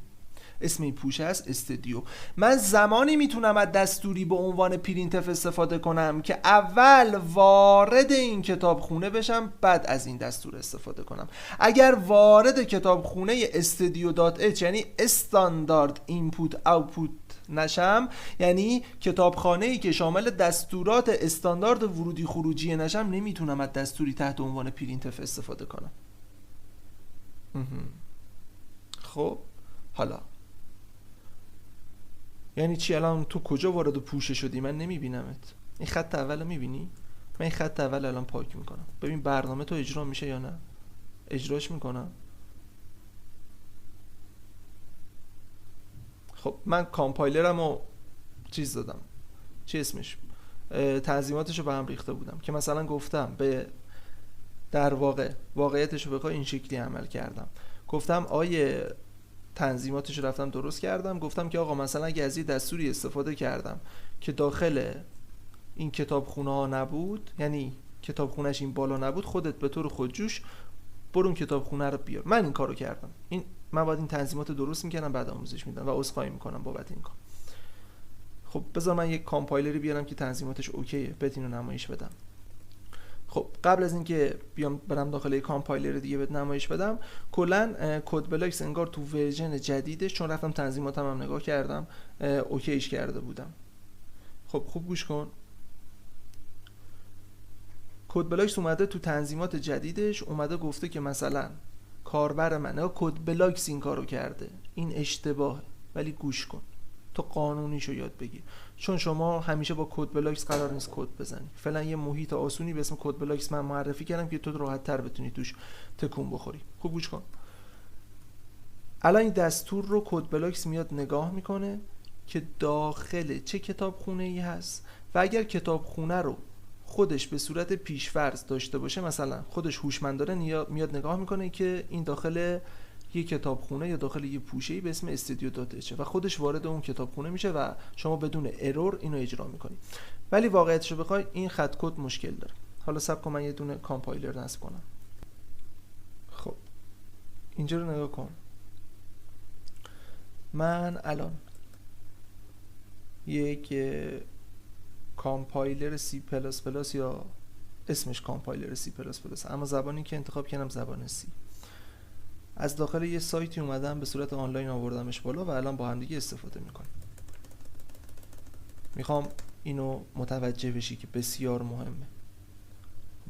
اسم این پوشه هست استدیو. من زمانی میتونم از دستوری به عنوان پرینتف استفاده کنم که اول وارد این کتابخونه بشم، بعد از این دستور استفاده کنم. اگر وارد کتابخونه استدیو.h یعنی استاندارد اینپوت آوتپوت نشم، یعنی کتابخانه‌ای که شامل دستورات استاندارد ورودی خروجی نشم، نمیتونم از دستوری تحت عنوان پرینتف استفاده کنم. خب حالا یعنی چی؟ الان تو کجا وارد پوشه شدی؟ من نمیبینمت. این خط اول رو میبینی؟ من این خط اول الان پاک میکنم. ببین برنامه تو اجرا میشه یا نه. اجراش میکنم. خب من کامپایلرم رو چیز دادم، چی اسمش، تنظیماتش رو به هم ریخته بودم که مثلا گفتم به در واقع واقعیتش رو بخوای این شکلی عمل کردم. گفتم آیه تنظیماتش رو رفتم درست کردم. گفتم که آقا مثلا اگه از یه دستوری استفاده کردم که داخل این کتابخونه ها نبود، یعنی کتابخونهش این بالا نبود، خودت به طور خودجوش برو اون کتابخونه رو بیار. من این کارو کردم. من باید این تنظیمات درست میکردم، بعد آموزش میدم و عذرخواهی میکنم بابت این کار. خب بذار من یک کامپایلری بیارم که تنظیماتش اوکیه، بهت اینو نمایش بدم. خب قبل از اینکه بیام برم داخل یک کامپایلر دیگه بهت نمایش بدم، کلا کد بلاکس انگار تو ورژن جدیدش، چون رفتم تنظیماتم هم نگاه کردم، اوکیش کرده بودم. خب خوب گوش کن. کد بلاکس اومده تو تنظیمات جدیدش، اومده گفته که مثلا کاربر من کد بلاکس این کارو کرده، این اشتباهه. ولی گوش کن، تو قانونیشو یاد بگیر، چون شما همیشه با کد بلاکس قرار نیست کد بزنی. فعلا یه محیط آسونی به اسم کد بلاکس من معرفی کردم که تو راحت تر بتونی توش تکون بخوری. خوب گوش کن. الان این دستور رو کد بلاکس میاد نگاه میکنه که داخل چه کتابخونه ای هست و اگر کتابخونه رو خودش به صورت پیش‌فرض داشته باشه، مثلا خودش هوشمندانه میاد نگاه میکنه که این داخل یه کتابخونه یا داخل یه پوشه‌ای به اسم استدیو.h و خودش وارد اون کتابخونه میشه و شما بدون ارور اینو اجرا میکنی. ولی واقعیتش رو بخوای این خط کد مشکل داره. حالا صبر کن من یه دونه کامپایلر نصب کنم. خب اینجا رو نگاه کن. من الان یک کامپایلر C++ یا اسمش کامپایلر C++، اما زبانی که انتخاب کردم زبان C، از داخل یه سایتی اومدم به صورت آنلاین آوردمش بالا و الان با هم دیگه استفاده میکنیم. میخوام اینو متوجه بشی که بسیار مهمه.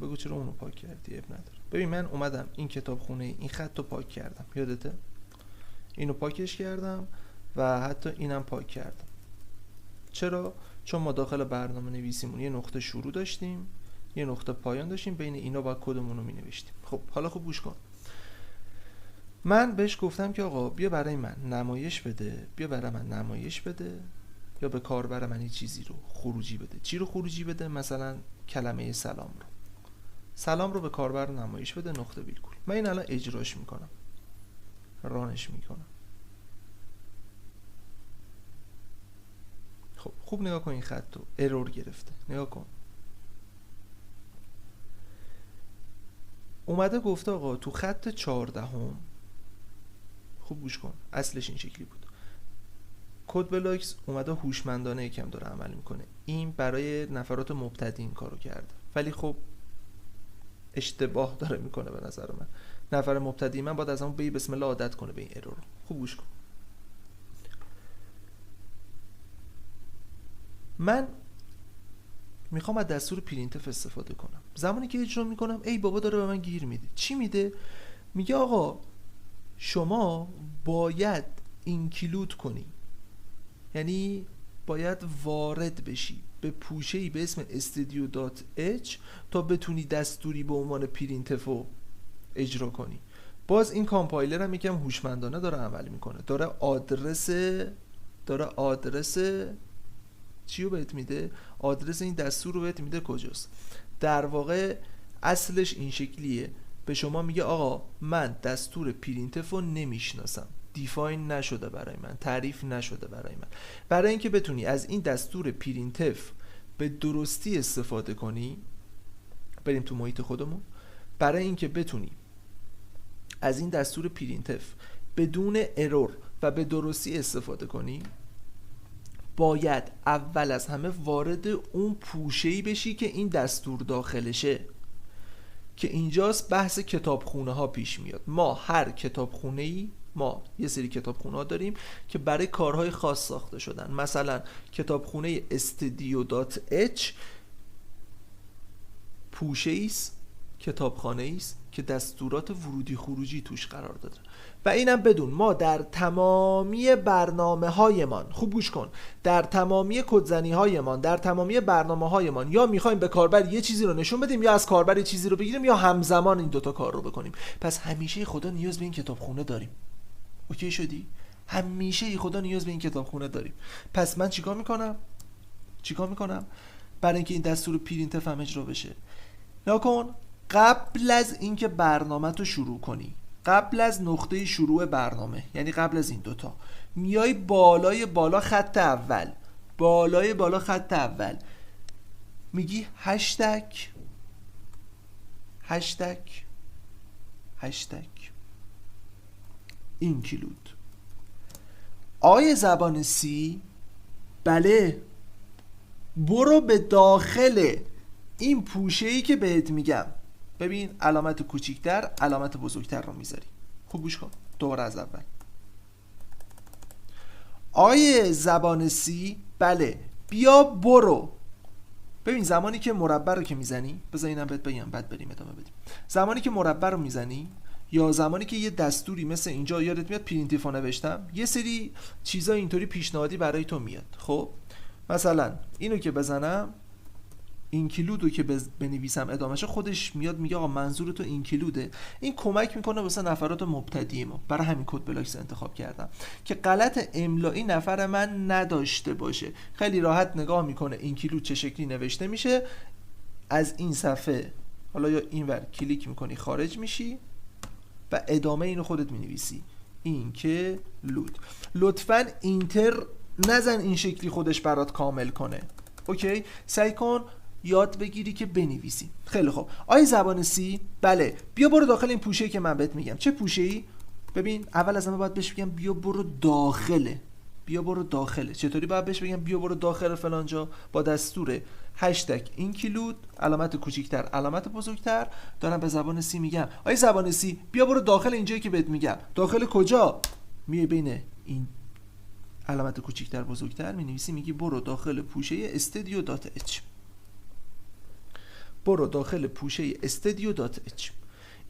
بگو چرا اونو پاک کردی؟ اب نداره. ببین من اومدم این کتابخونه این خط رو پاک کردم، یادته؟ اینو پاکش کردم و حتی اینم پاک کردم. چرا؟ چون ما داخل برنامه نویسیمون یه نقطه شروع داشتیم، یه نقطه پایان داشتیم، بین اینا باید کدمون رو مینوشتیم. خب حالا خوب گوش کن. من بهش گفتم که آقا بیا برای من نمایش بده، بیا برای من نمایش بده، یا به کاربر من چیزی رو خروجی بده. چی رو خروجی بده؟ مثلا کلمه سلام رو به کاربر نمایش بده، نقطه ویرگول. من این الان اجراش میکنم، رانش میکنم. خب خوب نگاه کن، این خط رو ارور گرفته. نگاه کن، اومده گفته آقا تو خط 14، خوب گوش کن، اصلش این شکلی بود. کد بلاکس اومده هوشمندانه یکم داره عمل میکنه. این برای نفرات مبتدی این کارو کرده، ولی خب اشتباه داره میکنه به نظر من. نفر مبتدی من باید از همون به بسم الله عادت کنه به این ارور. خوب گوش کن. من میخوام از دستور پرینتف استفاده کنم. زمانی که اجرا میکنم ای بابا داره به من گیر میده. چی میده؟ میگه آقا شما باید اینکلود کنی، یعنی باید وارد بشی به پوشه‌ای به اسم استدیو.h تا بتونی دستوری به عنوان پرینتف رو اجرا کنی. باز این کامپایلر هم یکم هوشمندانه داره عمل میکنه، داره آدرس چی رو بهت میده؟ آدرس این دستور رو بهت میده کجاست. در واقع اصلش این شکلیه، به شما میگه آقا من دستور پرینتف رو نمیشناسم، دیفاین نشده برای من، تعریف نشده برای من. برای اینکه بتونی از این دستور پرینتف به درستی استفاده کنی، بریم تو محیط خودمون، برای اینکه بتونی از این دستور پرینتف بدون ارور و به درستی استفاده کنی، باید اول از همه وارد اون پوشه‌ای بشی که این دستور داخلشه، که اینجاست بحث کتابخونه ها پیش میاد. ما هر کتابخونه‌ای، ما یه سری کتابخونه ها داریم که برای کارهای خاص ساخته شدن. مثلا کتابخونه studio.h پوشه‌ای است، کتابخانه‌ای است که دستورات ورودی خروجی توش قرار داده. و اینم بدون ما در تمامی برنامه‌هایمان، خوب گوش کن، در تمامی کدزنی‌هایمان، در تمامی برنامه‌هایمان یا می‌خوایم به کاربر یه چیزی رو نشون بدیم یا از کاربر یه چیزی رو بگیریم یا همزمان این دوتا کار رو بکنیم. پس همیشه خدا نیاز به این کتابخونه داریم. اوکی شدی؟ همیشه خدا نیاز به این کتابخونه داریم. پس من چیکار میکنم؟ برای اینکه این دستور پرینتف هم اجرا بشه، نکن قبل از اینکه برنامه تو شروع کنی، قبل از نقطه شروع برنامه، یعنی قبل از این دوتا، میای بالای بالا خط اول، بالای بالا خط اول میگی هشتگ اینکلود. آیه زبان سی، بله، برو به داخل این پوشه‌ای که بهت میگم. ببین علامت کوچیکتر، علامت بزرگتر رو میذاری. خوب گوش کن دوباره از اول. آیه زبان سی، بله، بیا برو. ببین زمانی که مربع رو که میزنی، بذار اینم بهت بگم بعد بریم ادامه بدیم. زمانی که مربع رو میزنی یا زمانی که یه دستوری مثل اینجا، یادت میاد پرینتیفو نوشتم، یه سری چیزا اینطوری پیشنهادی برای تو میاد. خب مثلا اینو که بزنم، اینکلودو که بنویسم ادامهش، خودش میاد میگه آقا منظور تو اینکلوده. این کمک میکنه واسه نفرات مبتدی ما. برای همین کد بلاکس انتخاب کردم که غلط املایی نفر من نداشته باشه. خیلی راحت نگاه میکنه اینکلود چه شکلی نوشته میشه. از این صفحه حالا یا اینور کلیک میکنی خارج میشی و ادامه اینو خودت مینویسی، اینکلود. لطفاً اینتر نزن این شکلی خودش برات کامل کنه. اوکی؟ سعی کن یاد بگیری که بنویسی. خیلی خوب. آیه زبان سی، بله، بیا برو داخل این پوشه‌ای که من بهت میگم. چه پوشه‌ای؟ ببین اول از همه باید بهش بگم بیا برو داخله. بیا برو داخله. چطوری باید بهش بگم بیا برو داخل فلان جا؟ با دستور هشتگ اینکلود، علامت کوچیکتر، علامت بزرگتر. دارم به زبان سی میگم آیه زبان سی، بیا برو داخل اینجایی که بهت میگم. داخل کجا؟ میای بین این علامت کوچیکتر بزرگتر مینویسی، میگی برو داخل پوشه studio.h. برو داخل پوشه studio.h.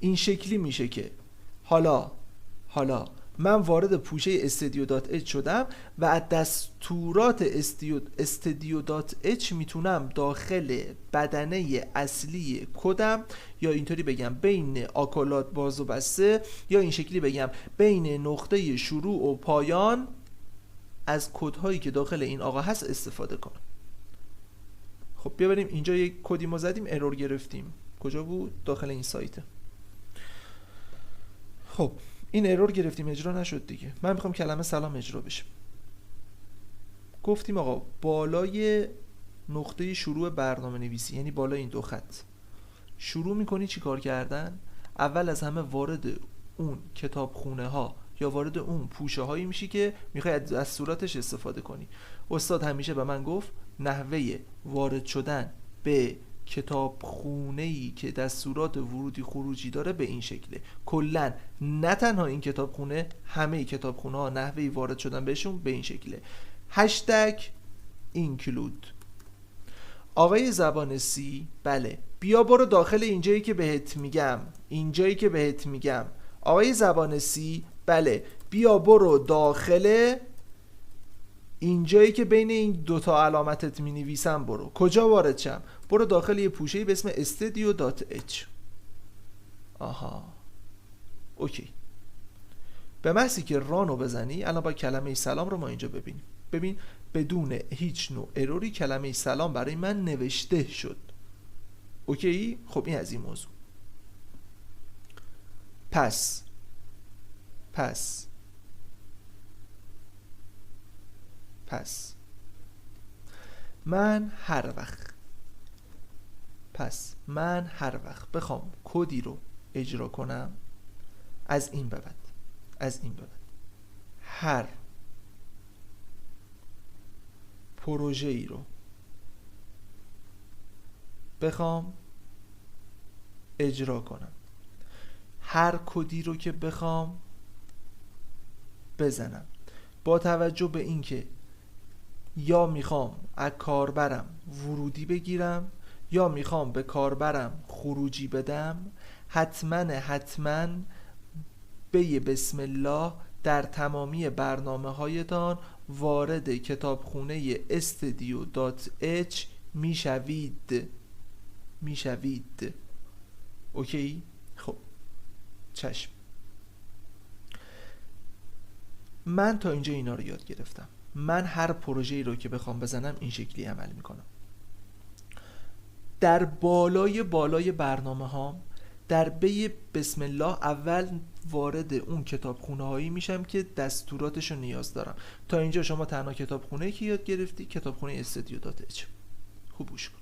این شکلی میشه که حالا من وارد پوشه studio.h شدم و از دستورات studio.h میتونم داخل بدنه اصلی کدم، یا اینطوری بگم بین آکولات باز و بسته، یا این شکلی بگم بین نقطه شروع و پایان، از کدهایی که داخل این آقا هست استفاده کنم. خب بیا بریم اینجا یک کدی ما زدیم، ارور گرفتیم. کجا بود؟ داخل این سایته. خب این ارور گرفتیم، اجرا نشد دیگه. من میخوام کلمه سلام اجرا بشه. گفتیم آقا بالای نقطه شروع برنامه نویسی، یعنی بالای این دو خط شروع میکنی چی کار کردن؟ اول از همه وارد اون کتابخونه ها یا وارد اون پوشه هایی میشی که میخوای از دستوراتش استفاده کنی. استاد همیشه به من گفت نحوه وارد شدن به کتابخونه‌ای که دستورات ورودی خروجی داره به این شکله. کلا نه تنها این کتابخونه، همه کتابخونه ها نحوه وارد شدن بهشون به این شکله. هشتگ اینکلود. آقای زبان سی، بله، بیا برو داخل اینجایی که بهت میگم. آقای زبان سی، بله، بیا برو داخل اینجایی که بین این دوتا علامتت می نویسم. برو کجا وارد شم؟ برو داخل یه پوشه‌ای به اسم studio.h. آها اوکی. به محضی که رانو بزنی الان با کلمه سلام رو ما اینجا ببینیم. ببین بدون هیچ نوع اروری کلمه سلام برای من نوشته شد. اوکی؟ خب این از این موضوع. پس پس من هر وقت بخوام کدی رو اجرا کنم، از این به بعد هر پروژه ای رو بخوام اجرا کنم، هر کدی رو که بخوام بزنم، با توجه به اینکه یا میخوام از کاربرم ورودی بگیرم یا میخوام به کاربرم خروجی بدم، حتما به بسم الله در تمامی برنامه هایتان وارد کتابخونه studio.h میشوید. اوکی؟ خب چشم. من تا اینجا اینا رو یاد گرفتم. من هر پروژه‌ای رو که بخوام بزنم این شکلی عمل میکنم. در بالای برنامه هام در بی بسم الله اول وارد اون کتابخونه هایی میشم که دستوراتش رو نیاز دارم. تا اینجا شما تنها کتابخونه که یاد گرفتی کتابخونه studio.h. خوب گوش کن.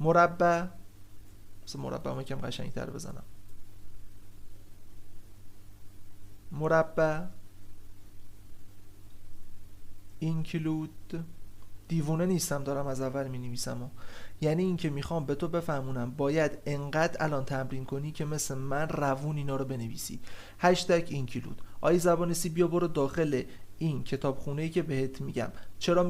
مربع ما کم قشنگ‌تر بزنم. مربع اینکلود. دیوونه نیستم دارم از اول می نویسم یعنی این که میخوام به تو بفهمونم باید انقدر الان تمرین کنی که مثل من روون اینا رو بنویسی. هشتگ اینکلود. آی زبانسی بیا برو داخل این کتابخونه‌ای که بهت میگم. چرا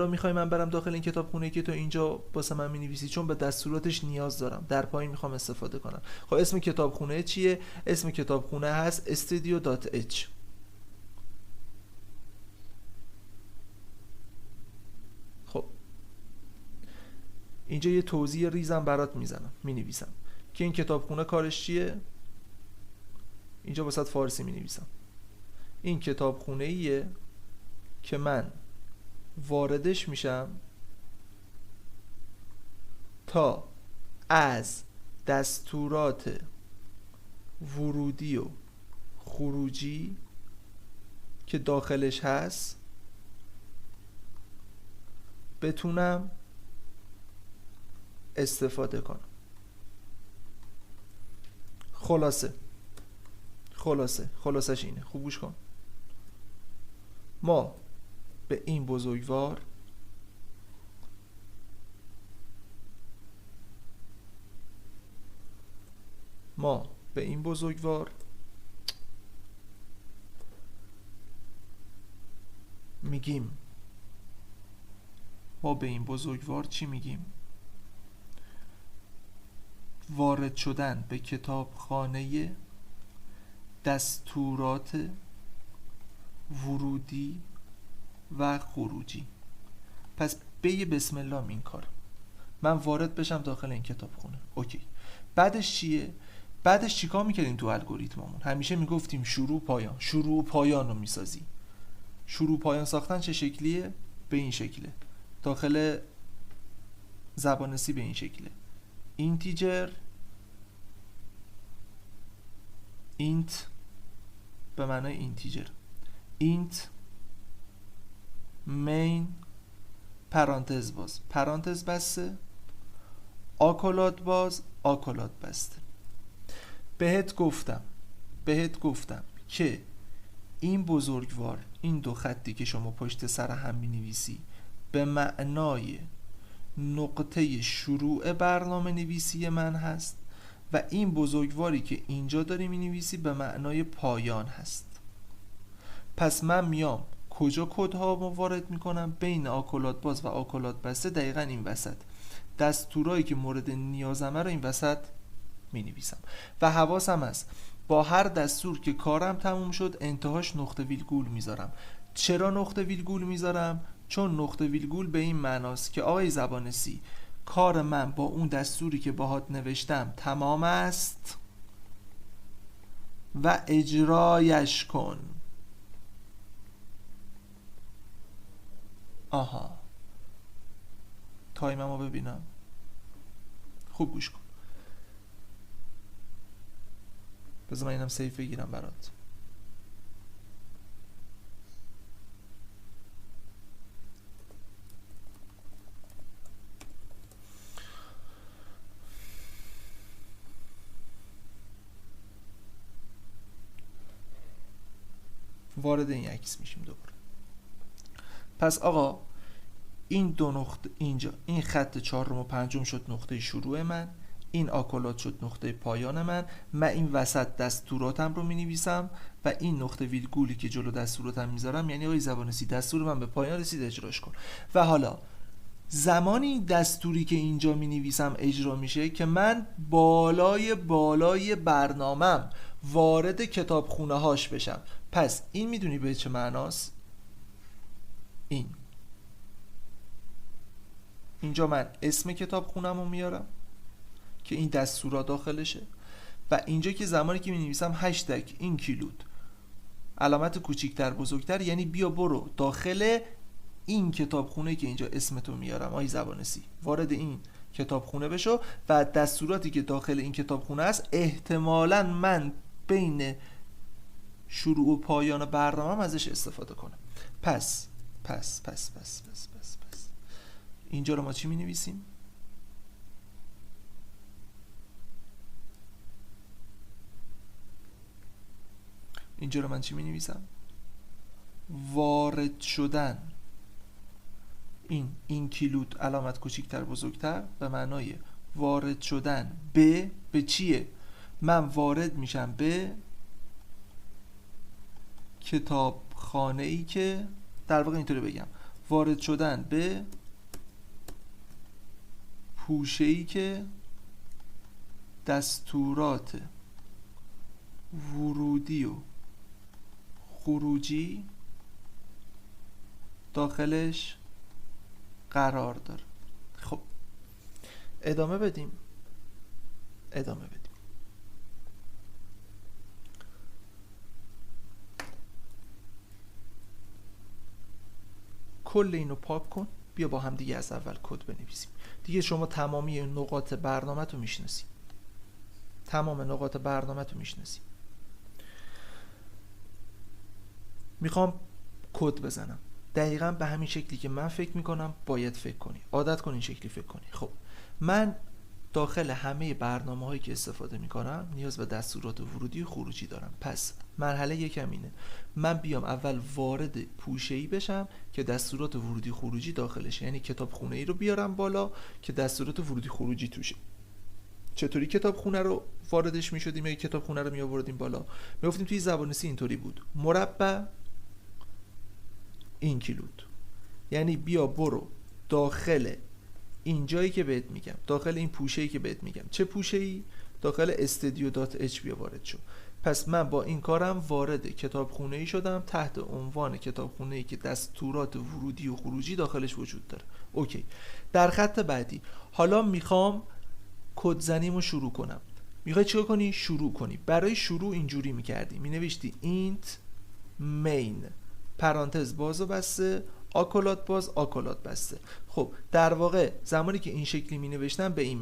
میخوای من برم داخل این کتابخونه‌ای که تو اینجا واسه من مینویسی؟ چون به دستوراتش نیاز دارم، در پایین میخوام استفاده کنم. خب اسم کتابخونه چیه؟ اسم کتابخونه هست studio.h. خب اینجا یه توضیح ریزم برات مینویسم که این کتابخونه کارش چیه. اینجا واسه فارسی مینویسم. این کتابخونه ایه که من واردش میشم تا از دستورات ورودی و خروجی که داخلش هست بتونم استفاده کنم. خلاصش اینه. خوب گوش کن. ما به این بزرگوار میگیم. ما به این بزرگوار چی میگیم؟ وارد شدن به کتابخانه دستورات ورودی و خروجی. پس به بسم الله این کار من وارد بشم داخل این کتابخونه. اوکی. بعدش چیه؟ بعدش چیکار میکردیم تو الگوریتممون؟ همیشه میگفتیم شروع و پایان رو میسازی. شروع پایان ساختن چه شکلیه؟ به این شکله. داخل زبان سی به این شکله. اینتیجر، اینت به معنای اینتیجر، اینت مین پرانتز باز پرانتز بسته، آکولاد باز آکولاد بسته. بهت گفتم که این بزرگوار، این دو خطی که شما پشت سر هم می نویسی به معنای نقطه شروع برنامه نویسی من هست و این بزرگواری که اینجا داری می نویسی به معنای پایان هست. پس من میام کجا کدها رو وارد میکنم؟ بین آکولاد باز و آکولاد بسته، دقیقا این وسط. دستورایی که مورد نیازمه رو این وسط می نویسم و حواسم هست با هر دستور که کارم تموم شد انتهاش نقطه ویرگول میذارم. چرا نقطه ویرگول میذارم؟ چون نقطه ویرگول به این معناست که آقای زبان سی، کار من با اون دستوری که باهات نوشتم تمام است و اجرایش کن. آها، تایممو ببینم. خوب گوش کن. بذار من اینم سیف بگیرم برات. وارد این عکس میشیم دوباره. پس آقا این دو نقطه اینجا، این خط چهارم و پنجم شد نقطه شروع من، این آکولات شد نقطه پایان من این وسط دستوراتم رو می نویسم و این نقطه ویرگولی که جلو دستوراتم میذارم یعنی آقای زبانسی دستور من به پایان رسید اجراش کن. و حالا زمانی این دستوری که اینجا می نویسم اجرا میشه که من بالای برنامم وارد کتابخونه هاش بشم. پس این میدونی به چه معناست؟ اینجا من اسم کتابخونم رو میارم که این دستورات داخلشه و اینجا که زمانی که می نویسم هشتگ اینکلود علامت کوچیکتر بزرگتر یعنی بیا برو داخل این کتابخونه که اینجا اسمتو میارم آی زبانسی، وارد این کتابخونه بشو و دستوراتی که داخل این کتابخونه است احتمالاً من بین شروع و پایان برنامه‌ام ازش استفاده کنم. پس اینجا رو ما چی می نویسیم؟ اینجا رو من چی می نویسم؟ وارد شدن این اینکلود علامت کوچیکتر بزرگتر به معنای وارد شدن به چیه؟ من وارد میشم به کتابخانه ای که در واقع اینطوری بگم وارد شدن به پوشه ای که دستورات ورودی و خروجی داخلش قرار داره. خب ادامه بدیم. کل اینو پاک کن، بیا با هم دیگه از اول کد بنویسیم. دیگه شما تمامی نقاط برنامه تو میشناسی. میخوام کد بزنم دقیقاً به همین شکلی که من فکر میکنم باید فکر کنی، عادت کن این شکلی فکر کنی. خب من داخل همه برنامه هایی که استفاده میکنم نیاز به دستورات ورودی و خروجی دارم. پس مرحله یکم اینه من بیام اول وارد پوشه‌ای بشم که دستورات ورودی خروجی داخلشه، یعنی کتابخونه ای رو بیارم بالا که دستورات ورودی خروجی توشه. چطوری کتابخونه رو واردش میشدیم یا کتابخونه رو میآوردیم بالا؟ میگفتیم توی زبانسی اینطوری بود مربع اینکلود، یعنی بیا برو داخل این جایی که بهت میگم، داخل این پوشه‌ای که بهت میگم. چه پوشه‌ای؟ داخل استودیو.h بیا وارد شو. پس من با این کارم وارد کتابخونه‌ای شدم تحت عنوان کتابخونه‌ای که دستورات ورودی و خروجی داخلش وجود داره. اوکی. در خط بعدی حالا میخوام کد زنیمو شروع کنم. میخوای چیکار کنی؟ شروع کنی. برای شروع اینجوری میکردی، مینوشتی int main پرانتز باز و بسته آکولات باز آکولات بسته. خب در واقع زمانی که این شکلی می نوشتم به این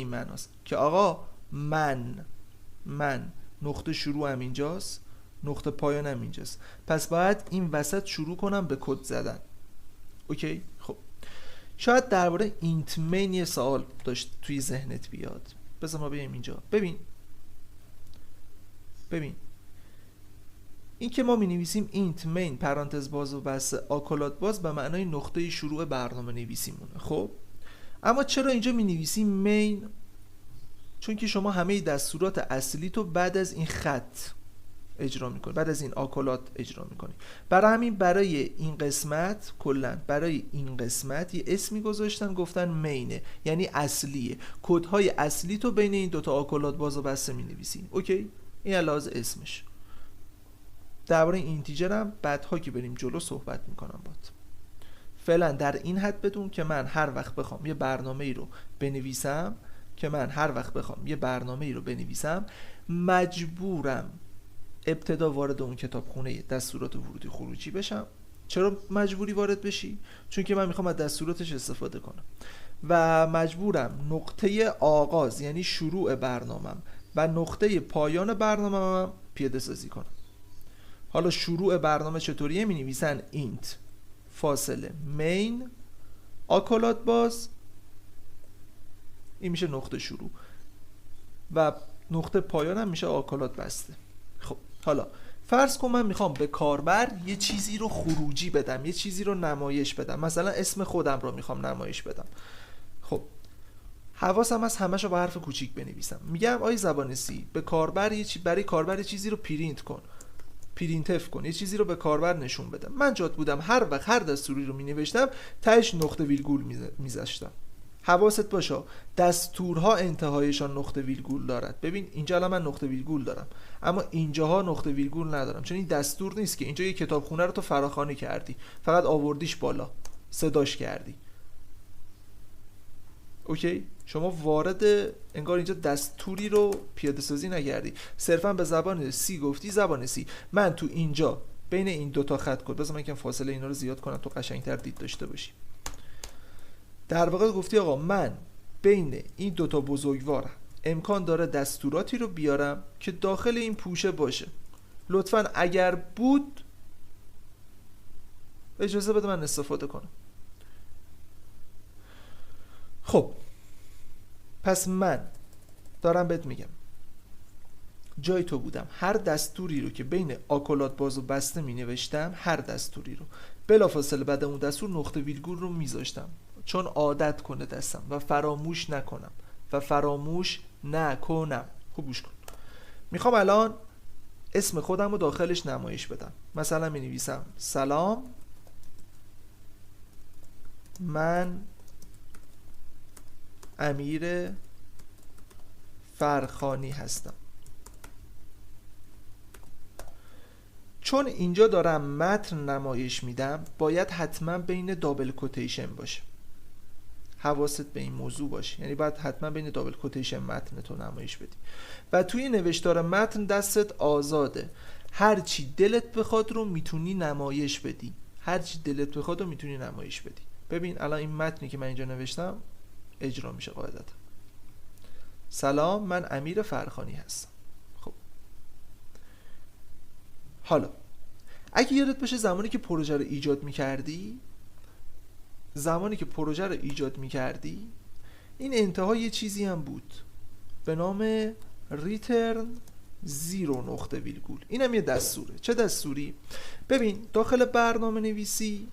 معناست که آقا من نقطه شروعم اینجاست، نقطه پایانم اینجاست، پس باید این وسط شروع کنم به کد زدن. اوکی. خب شاید درباره اینت مین یه سوال داشت توی ذهنت بیاد. بذار ما بیایم اینجا. ببین این که ما می نویسیم اینت مین پرانتز باز و بسته آکولات باز به معنای نقطه شروع برنامه نویسیمونه. خب اما چرا اینجا می نویسیم مین؟ چون که شما همه دستورات اصلی تو بعد از این خط اجرا میکنی، بعد از این آکولات اجرا میکنی. برای همین برای این قسمت کلا برای این قسمت یه اسمی گذاشتن گفتن مینه، یعنی اصلیه. کدهای اصلی تو بین این دوتا آکولات باز و بسته می نویسی. اوکی. این علاوه اسمش. درباره اینتیجر هم بعدها که بریم جلو صحبت میکنم بات. فعلا در این حد بدون که من هر وقت بخوام یه برنامه‌ای رو بنویسم مجبورم ابتدا وارد اون کتابخونه دستورات ورودی خروجی بشم. چرا مجبوری وارد بشی؟ چون که من میخوام از دستوراتش استفاده کنم و مجبورم نقطه آغاز یعنی شروع برنامه‌ام و نقطه پایان برنامه‌ام پیاده سازی کنم. حالا شروع برنامه چطوریه؟ می نویسن int فاصله main آکولات باز، این میشه نقطه شروع و نقطه پایان هم میشه آکولات بسته. خب حالا فرض کن من میخوام به کاربر یه چیزی رو خروجی بدم، یه چیزی رو نمایش بدم، مثلا اسم خودم رو میخوام نمایش بدم. خب حواسم هست همشو با حرف کوچیک بنویسم. میگم آی زبان سی به کاربر برای کاربر چیزی رو پرینت کن، پرینتف کن، یه چیزی رو به کاربر نشون بدم. من جات بودم هر وقت هر دستوری رو مینوشتم تهش نقطه ویرگول میذاشتم. حواست باشه دستورها انتهایشان نقطه ویرگول دارد. ببین اینجا الان من نقطه ویرگول دارم اما اینجاها نقطه ویرگول ندارم، چون این دستور نیست که اینجا یه کتابخونه رو تو فراخوانی کردی، فقط آوردیش بالا صداش کردی. اوکی؟ شما وارد انگار اینجا دستوری رو پیاده سازی نکردی، صرفا به زبان سی گفتی زبان سی من تو اینجا بین این دوتا خط کد، بذار من یکم فاصله اینا رو زیاد کنم تو قشنگتر دید داشته باشی. در واقع گفتی آقا من بین این دوتا بزرگوار امکان داره دستوراتی رو بیارم که داخل این پوشه باشه، لطفا اگر بود اجازه بده من استفاده کنم. خب پس من دارم بهت میگم جای تو بودم هر دستوری رو که بین آکولات باز و بسته می نوشتم، هر دستوری رو بلافاصله بعد اون دستور نقطه ویرگول رو میذاشتم، چون عادت کنه دستم و فراموش نکنم. خوب گوش کن. میخوام الان اسم خودم رو داخلش نمایش بدم. مثلا می نویسم سلام من امیر فرخانی هستم. چون اینجا دارم متن نمایش میدم باید حتما بین دابل کوتیشن باشه. حواست به این موضوع باشه، یعنی باید حتما بین دابل کوتیشن متن تو نمایش بدی و توی نوشتار متن دستت آزاده، هر چی دلت بخواد رو میتونی نمایش بدی، هر چی دلت بخواد رو میتونی نمایش بدی. ببین الان این متنی که من اینجا نوشتم اجرا میشه قاعدتا. سلام من امیر فرخانی هستم. خب حالا اگه یادت باشه زمانی که پروژه رو ایجاد میکردی این انتها یه چیزی هم بود به نام ریترن زیرو نقطه ویرگول. اینم یه دستوره. چه دستوری؟ ببین داخل برنامه نویسی،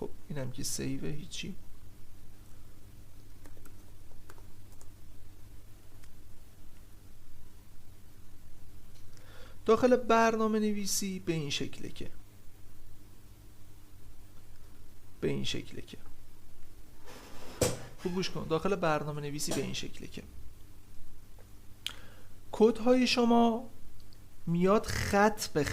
خب اینم که سیوه هیچی، داخل برنامه نویسی به این شکله که خوب گوش کن، داخل برنامه نویسی به این شکله که کدهای شما میاد خط به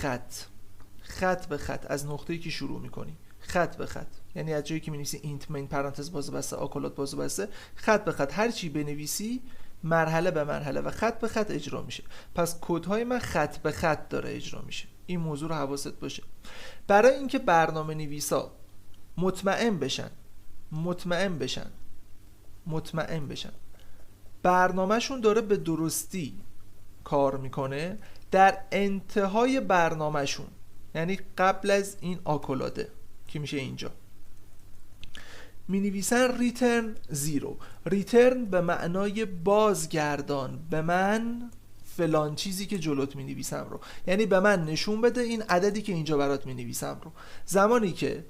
خط از نقطه‌ای که شروع میکنی، خط به خط، یعنی از جایی که می‌نویسی اینت مین پرانتز باز بسته آکولات باز بسته، خط به خط هر چی بنویسی مرحله به مرحله و خط به خط اجرا میشه. پس کدهای من خط به خط داره اجرا میشه. این موضوع رو حواست باشه. برای اینکه برنامه نویسا مطمئن بشن برنامهشون داره به درستی کار میکنه، در انتهای برنامهشون، یعنی قبل از این آکولاده که میشه اینجا، می نویسن ریترن زیرو. ریترن به معنای بازگردان به من فلان چیزی که جلوت می نویسم رو، یعنی به من نشون بده این عددی که اینجا برات می نویسم رو. زمانی که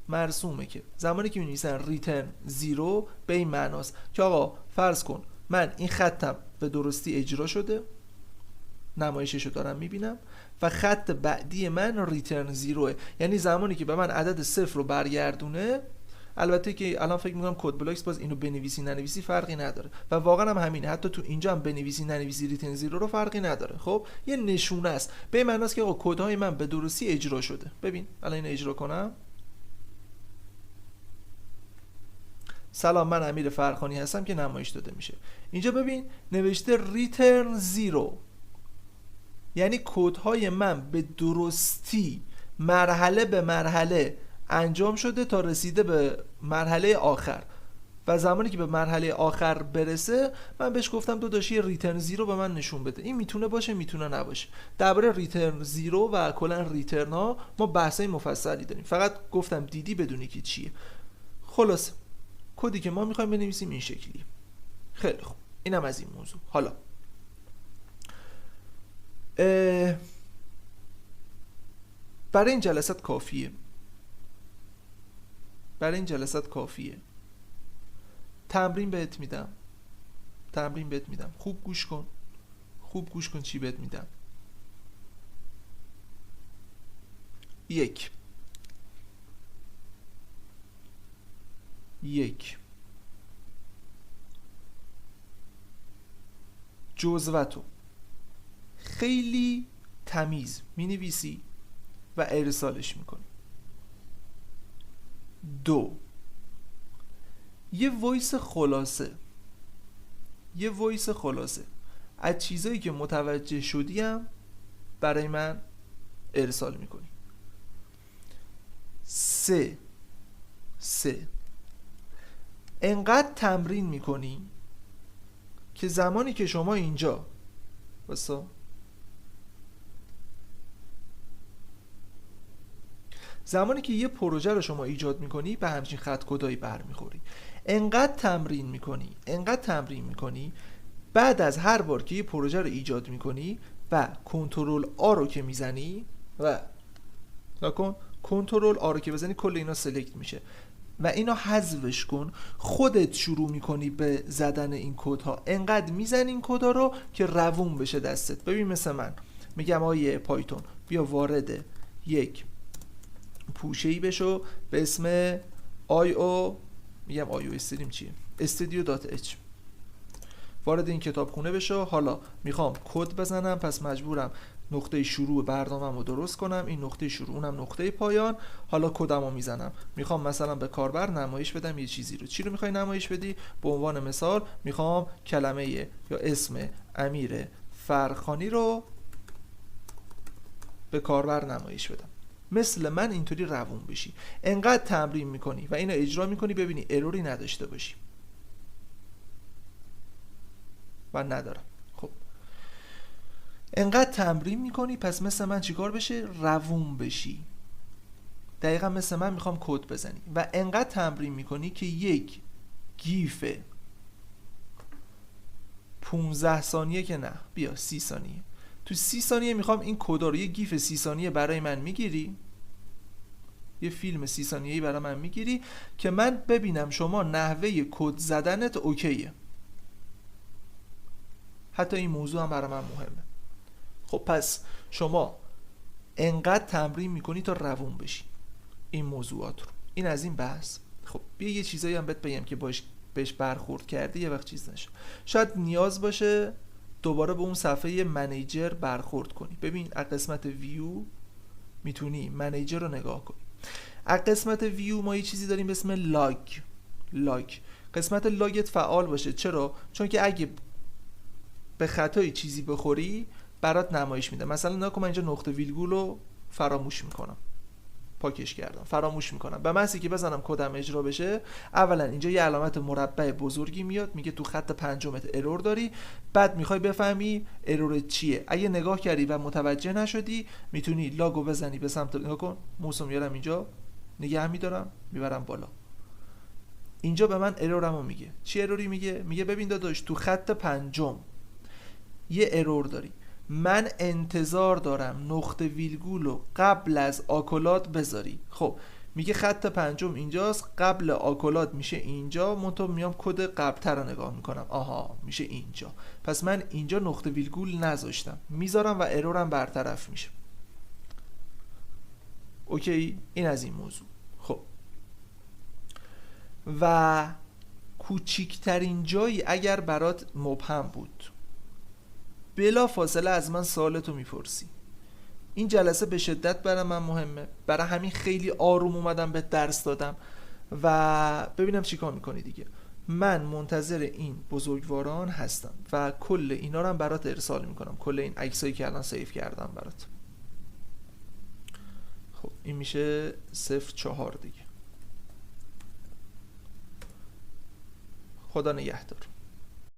مرسومه که زمانی که می نویسن ریترن زیرو به این معناست که آقا فرض کن من این خطم به درستی اجرا شده، نمایششو دارم میبینم و خط بعدی من ریترن زیروه، یعنی زمانی که به من عدد صفر رو برگردونه. البته که الان فکر میکنم کد بلاکس باز اینو بنویسی ننویسی فرقی نداره و واقعا هم همینه، حتی تو اینجا هم بنویسی ننویسی ریترن زیرو رو فرقی نداره. خب یه نشونه است به این معناست که آقا کدهای من به درستی اجرا شده. ببین الان اینو اجرا کنم، سلام من امیر فرخانی هستم که نمایش داده میشه. اینجا ببین نوشته ریترن زیرو، یعنی کدهای من به درستی مرحله به مرحله انجام شده تا رسیده به مرحله آخر و زمانی که به مرحله آخر برسه من بهش گفتم داداش یه ریترن زیرو به من نشون بده. این میتونه باشه میتونه نباشه. درباره ریترن زیرو و کلا ریترن ها ما بحثای مفصلی داریم، فقط گفتم دیدی بدونی که چیه. خلاص کدی که ما میخوایم بنویسیم این شکلیه. خیلی خوب اینم از این موضوع. حالا برای این جلسات کافیه. تمرین بهت میدم. خوب گوش کن چی بهت میدم. 1 جزوتو خیلی تمیز مینویسی و ارسالش میکنی. 2 یه وایس خلاصه از چیزایی که متوجه شدیم برای من ارسال میکنی. 3 انقدر تمرین میکنی که زمانی که شما اینجا زمانی که یه پروژه رو شما ایجاد میکنی به همچین خط کدایی برمیخوری. انقدر تمرین میکنی بعد از هر بار که یه پروژه رو ایجاد میکنی و کنترل آ رو که میزنی کل اینا سلکت میشه و اینا حذفش کن، خودت شروع میکنی به زدن این کدها. انقدر میزنی این کدها رو که روون بشه دستت. ببین مثل من میگم آیه پایتون بیا وارد یک پوشه‌ای بشو به اسم studio.h وارد این کتابخونه بشو. حالا میخوام کد بزنم، پس مجبورم نقطه شروع برنامه‌مو رو درست کنم. این نقطه شروع اونم نقطه پایان. حالا کدمو میزنم. میخوام مثلا به کاربر نمایش بدم یه چیزی رو. چی رو میخوای نمایش بدی؟ به عنوان مثال میخوام کلمه یا اسم امیر فرخانی رو به کاربر نمایش بدم. مثل من اینطوری روون بشی. انقدر تمرین میکنی و اینو اجرا میکنی ببینی اروری نداشته باشی. و ندارم. خب انقدر تمرین میکنی پس مثل من چیکار بشه؟ روون بشی. دقیقا مثل من میخوام کد بزنی و انقدر تمرین میکنی که یک گیف 15 ثانیه که نه بیا 30 ثانیه تو 30 ثانیه میخوام این کد رو، یه گیف 30 ثانیه برای من میگیری، یه فیلم 30 ثانیه‌ای برای من میگیری که من ببینم شما نحوه کد زدنت اوکیه. حتی این موضوع هم برای من مهمه. خب پس شما انقدر تمرین میکنی تا روون بشی این موضوعات رو. این از این بحث. خب بیا یه چیزایی هم بهت بگم که بهش برخورد کردی یه وقت چیز نشه. شاید نیاز باشه دوباره به اون صفحه منیجر برخورد کنی. ببین از قسمت ویو میتونی منیجر رو نگاه کنی. از قسمت ویو ما یه چیزی داریم به اسم لاگ. قسمت لاگت فعال باشه. چرا؟ چون که اگه به خطایی چیزی بخوری برات نمایش میده. مثلا نگاه کن من اینجا نقطه ویرگول رو فراموش میکنم، پاکش کردم، فراموش میکنم. به محضی که بزنم کدم اجرا بشه اولا اینجا یه علامت مربع بزرگی میاد میگه تو خط پنجمت ارور داری. بعد میخوای بفهمی ارور چیه. اگه نگاه کردی و متوجه نشدی میتونی لاگو بزنی به سمت، نگاه کن موسو میارم اینجا نگه میدارم میبرم بالا. اینجا به من ارورمو میگه. چی اروری میگه؟ میگه ببین داداش تو خط پنجم یه ارور داری. من انتظار دارم نقطه ویرگول رو قبل از آکولات بذاری. خب میگه خط پنجم اینجاست، قبل آکولات میشه اینجا، منتها میام کد قبل‌تر رو نگاه میکنم، آها میشه اینجا. پس من اینجا نقطه ویرگول نذاشتم، میذارم و ارورم برطرف میشه. اوکی، این از این موضوع. خب و کوچیکترین جایی اگر برات مبهم بود بلا فاصله از من سوالتو میپرسی. این جلسه به شدت برای من مهمه، برای همین خیلی آروم اومدم به درس دادم و ببینم چی کار میکنی دیگه. من منتظر این بزرگواران هستم و کل اینا رو هم برات ارسال میکنم، کل این عکسایی که الان سیو کردم برات. خب این میشه 04 دیگه. خدا نگهدار.